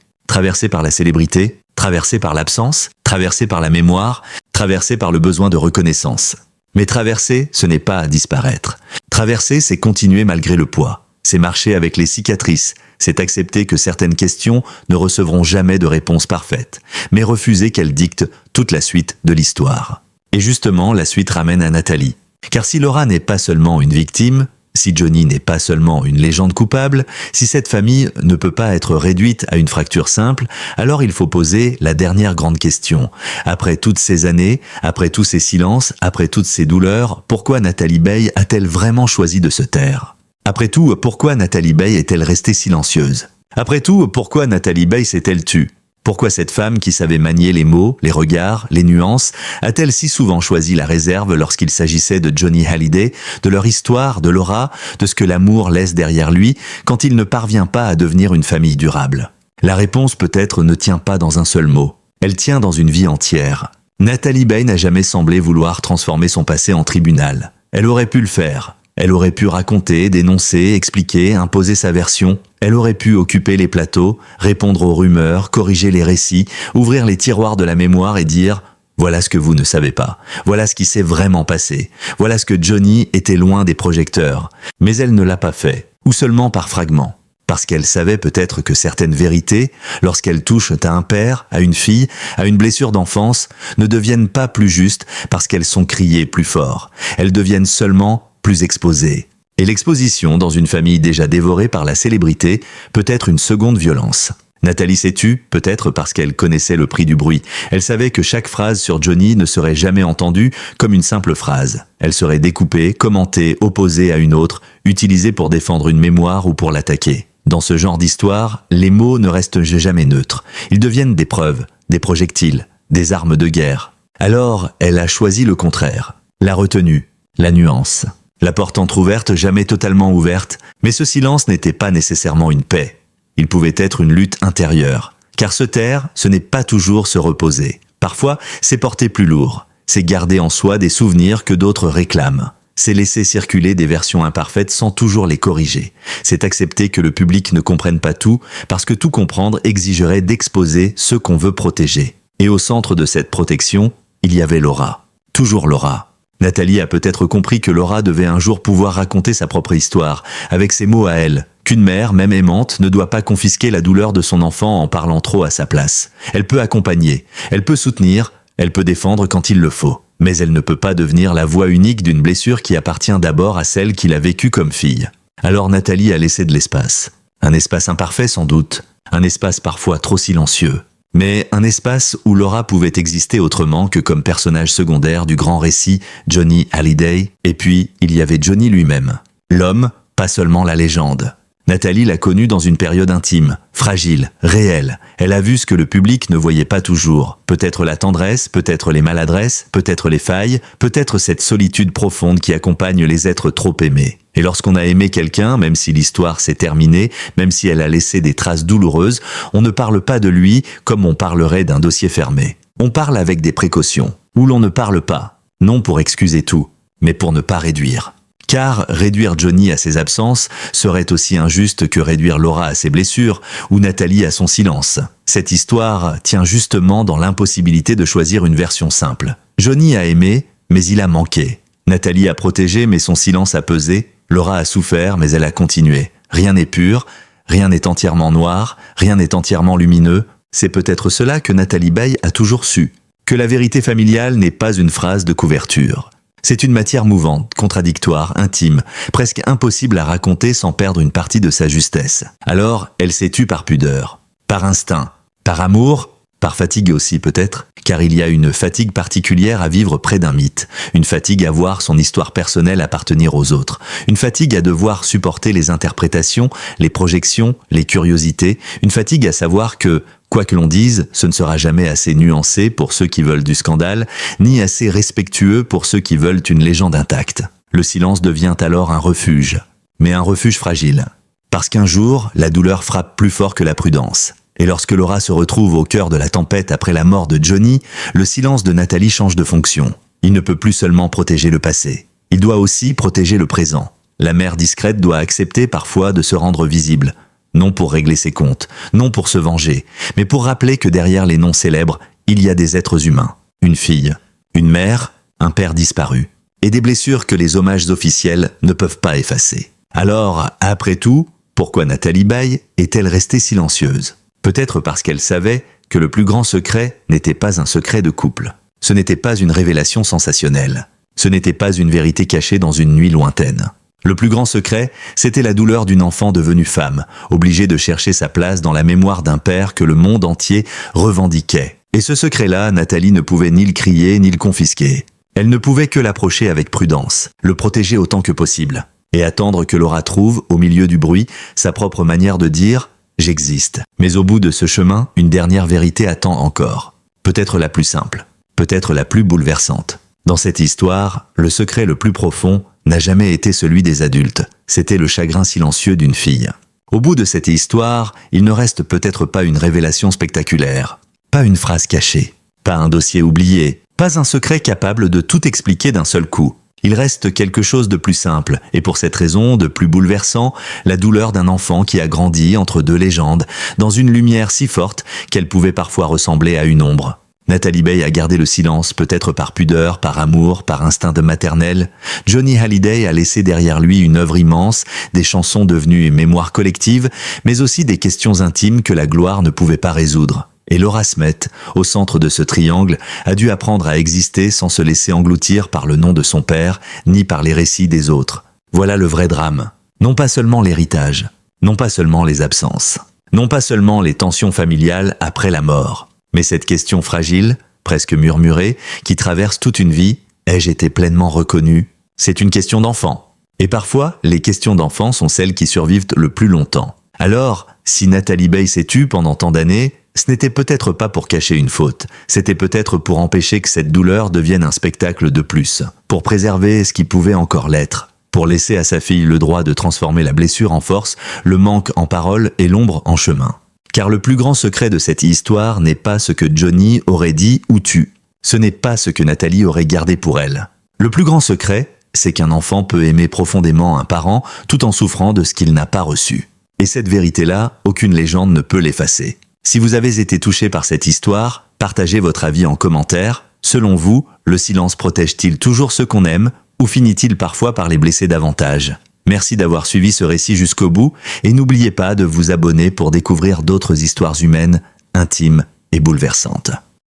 par la célébrité, traversée par l'absence, traversée par la mémoire, traversée par le besoin de reconnaissance. Mais traverser, ce n'est pas disparaître. Traverser, c'est continuer malgré le poids. C'est marcher avec les cicatrices. C'est accepter que certaines questions ne recevront jamais de réponse parfaite, mais refuser qu'elles dictent toute la suite de l'histoire. Et justement, la suite ramène à Nathalie. Car si Laura n'est pas seulement une victime, si Johnny n'est pas seulement une légende coupable, si cette famille ne peut pas être réduite à une fracture simple, alors il faut poser la dernière grande question. Après toutes ces années, après tous ces silences, après toutes ces douleurs, pourquoi Nathalie Baye a-t-elle vraiment choisi de se taire ? Après tout, pourquoi Nathalie Baye est-elle restée silencieuse ? Après tout, pourquoi Nathalie Baye s'est-elle tue ? Pourquoi cette femme qui savait manier les mots, les regards, les nuances, a-t-elle si souvent choisi la réserve lorsqu'il s'agissait de Johnny Hallyday, de leur histoire, de Laura, de ce que l'amour laisse derrière lui, quand il ne parvient pas à devenir une famille durable ? La réponse peut-être ne tient pas dans un seul mot. Elle tient dans une vie entière. Nathalie Baye n'a jamais semblé vouloir transformer son passé en tribunal. Elle aurait pu le faire. Elle aurait pu raconter, dénoncer, expliquer, imposer sa version. Elle aurait pu occuper les plateaux, répondre aux rumeurs, corriger les récits, ouvrir les tiroirs de la mémoire et dire « Voilà ce que vous ne savez pas. Voilà ce qui s'est vraiment passé. Voilà ce que Johnny était loin des projecteurs. » Mais elle ne l'a pas fait, ou seulement par fragments. Parce qu'elle savait peut-être que certaines vérités, lorsqu'elles touchent à un père, à une fille, à une blessure d'enfance, ne deviennent pas plus justes parce qu'elles sont criées plus fort. Elles deviennent seulement plus exposée. Et l'exposition dans une famille déjà dévorée par la célébrité peut être une seconde violence. Nathalie s'est tue, peut-être parce qu'elle connaissait le prix du bruit. Elle savait que chaque phrase sur Johnny ne serait jamais entendue comme une simple phrase. Elle serait découpée, commentée, opposée à une autre, utilisée pour défendre une mémoire ou pour l'attaquer. Dans ce genre d'histoire, les mots ne restent jamais neutres. Ils deviennent des preuves, des projectiles, des armes de guerre. Alors, elle a choisi le contraire. La retenue, la nuance. La porte entr'ouverte, jamais totalement ouverte, mais ce silence n'était pas nécessairement une paix. Il pouvait être une lutte intérieure. Car se taire, ce n'est pas toujours se reposer. Parfois, c'est porter plus lourd. C'est garder en soi des souvenirs que d'autres réclament. C'est laisser circuler des versions imparfaites sans toujours les corriger. C'est accepter que le public ne comprenne pas tout, parce que tout comprendre exigerait d'exposer ce qu'on veut protéger. Et au centre de cette protection, il y avait Laura. Toujours Laura. Nathalie a peut-être compris que Laura devait un jour pouvoir raconter sa propre histoire, avec ses mots à elle, qu'une mère, même aimante, ne doit pas confisquer la douleur de son enfant en parlant trop à sa place. Elle peut accompagner, elle peut soutenir, elle peut défendre quand il le faut. Mais elle ne peut pas devenir la voix unique d'une blessure qui appartient d'abord à celle qui l'a vécue comme fille. Alors Nathalie a laissé de l'espace. Un espace imparfait sans doute, un espace parfois trop silencieux. Mais un espace où Laura pouvait exister autrement que comme personnage secondaire du grand récit Johnny Hallyday, et puis il y avait Johnny lui-même. L'homme, pas seulement la légende. Nathalie l'a connu dans une période intime, fragile, réelle. Elle a vu ce que le public ne voyait pas toujours. Peut-être la tendresse, peut-être les maladresses, peut-être les failles, peut-être cette solitude profonde qui accompagne les êtres trop aimés. Et lorsqu'on a aimé quelqu'un, même si l'histoire s'est terminée, même si elle a laissé des traces douloureuses, on ne parle pas de lui comme on parlerait d'un dossier fermé. On parle avec des précautions, ou l'on ne parle pas, non pour excuser tout, mais pour ne pas réduire. Car réduire Johnny à ses absences serait aussi injuste que réduire Laura à ses blessures ou Nathalie à son silence. Cette histoire tient justement dans l'impossibilité de choisir une version simple. Johnny a aimé, mais il a manqué. Nathalie a protégé, mais son silence a pesé. Laura a souffert, mais elle a continué. Rien n'est pur, rien n'est entièrement noir, rien n'est entièrement lumineux. C'est peut-être cela que Nathalie Baye a toujours su. Que la vérité familiale n'est pas une phrase de couverture. C'est une matière mouvante, contradictoire, intime, presque impossible à raconter sans perdre une partie de sa justesse. Alors, elle s'est tue par pudeur, par instinct, par amour, par fatigue aussi peut-être, car il y a une fatigue particulière à vivre près d'un mythe, une fatigue à voir son histoire personnelle appartenir aux autres, une fatigue à devoir supporter les interprétations, les projections, les curiosités, une fatigue à savoir que, quoi que l'on dise, ce ne sera jamais assez nuancé pour ceux qui veulent du scandale, ni assez respectueux pour ceux qui veulent une légende intacte. Le silence devient alors un refuge, mais un refuge fragile. Parce qu'un jour, la douleur frappe plus fort que la prudence. Et lorsque Laura se retrouve au cœur de la tempête après la mort de Johnny, le silence de Nathalie change de fonction. Il ne peut plus seulement protéger le passé. Il doit aussi protéger le présent. La mère discrète doit accepter parfois de se rendre visible. Non pour régler ses comptes, non pour se venger, mais pour rappeler que derrière les noms célèbres, il y a des êtres humains. Une fille, une mère, un père disparu. Et des blessures que les hommages officiels ne peuvent pas effacer. Alors, après tout, pourquoi Nathalie Baye est-elle restée silencieuse ? Peut-être parce qu'elle savait que le plus grand secret n'était pas un secret de couple. Ce n'était pas une révélation sensationnelle. Ce n'était pas une vérité cachée dans une nuit lointaine. Le plus grand secret, c'était la douleur d'une enfant devenue femme, obligée de chercher sa place dans la mémoire d'un père que le monde entier revendiquait. Et ce secret-là, Nathalie ne pouvait ni le crier ni le confisquer. Elle ne pouvait que l'approcher avec prudence, le protéger autant que possible, et attendre que Laura trouve, au milieu du bruit, sa propre manière de dire « j'existe ». Mais au bout de ce chemin, une dernière vérité attend encore. Peut-être la plus simple, peut-être la plus bouleversante. Dans cette histoire, le secret le plus profond n'a jamais été celui des adultes, c'était le chagrin silencieux d'une fille. Au bout de cette histoire, il ne reste peut-être pas une révélation spectaculaire, pas une phrase cachée, pas un dossier oublié, pas un secret capable de tout expliquer d'un seul coup. Il reste quelque chose de plus simple, et pour cette raison, de plus bouleversant, la douleur d'un enfant qui a grandi entre deux légendes, dans une lumière si forte qu'elle pouvait parfois ressembler à une ombre. Nathalie Baye a gardé le silence, peut-être par pudeur, par amour, par instinct de maternelle. Johnny Hallyday a laissé derrière lui une œuvre immense, des chansons devenues une mémoire collective, mais aussi des questions intimes que la gloire ne pouvait pas résoudre. Et Laura Smet, au centre de ce triangle, a dû apprendre à exister sans se laisser engloutir par le nom de son père, ni par les récits des autres. Voilà le vrai drame. Non pas seulement l'héritage, non pas seulement les absences, non pas seulement les tensions familiales après la mort, mais cette question fragile, presque murmurée, qui traverse toute une vie, ai-je été pleinement reconnu ? C'est une question d'enfant. Et parfois, les questions d'enfant sont celles qui survivent le plus longtemps. Alors, si Nathalie Baye s'est tue pendant tant d'années, ce n'était peut-être pas pour cacher une faute, c'était peut-être pour empêcher que cette douleur devienne un spectacle de plus, pour préserver ce qui pouvait encore l'être, pour laisser à sa fille le droit de transformer la blessure en force, le manque en parole et l'ombre en chemin. Car le plus grand secret de cette histoire n'est pas ce que Johnny aurait dit ou tu. Ce n'est pas ce que Nathalie aurait gardé pour elle. Le plus grand secret, c'est qu'un enfant peut aimer profondément un parent tout en souffrant de ce qu'il n'a pas reçu. Et cette vérité-là, aucune légende ne peut l'effacer. Si vous avez été touché par cette histoire, partagez votre avis en commentaire, Selon vous, le silence protège-t-il toujours ceux qu'on aime ou finit-il parfois par les blesser davantage? Merci d'avoir suivi ce récit jusqu'au bout et n'oubliez pas de vous abonner pour découvrir d'autres histoires humaines, intimes et bouleversantes.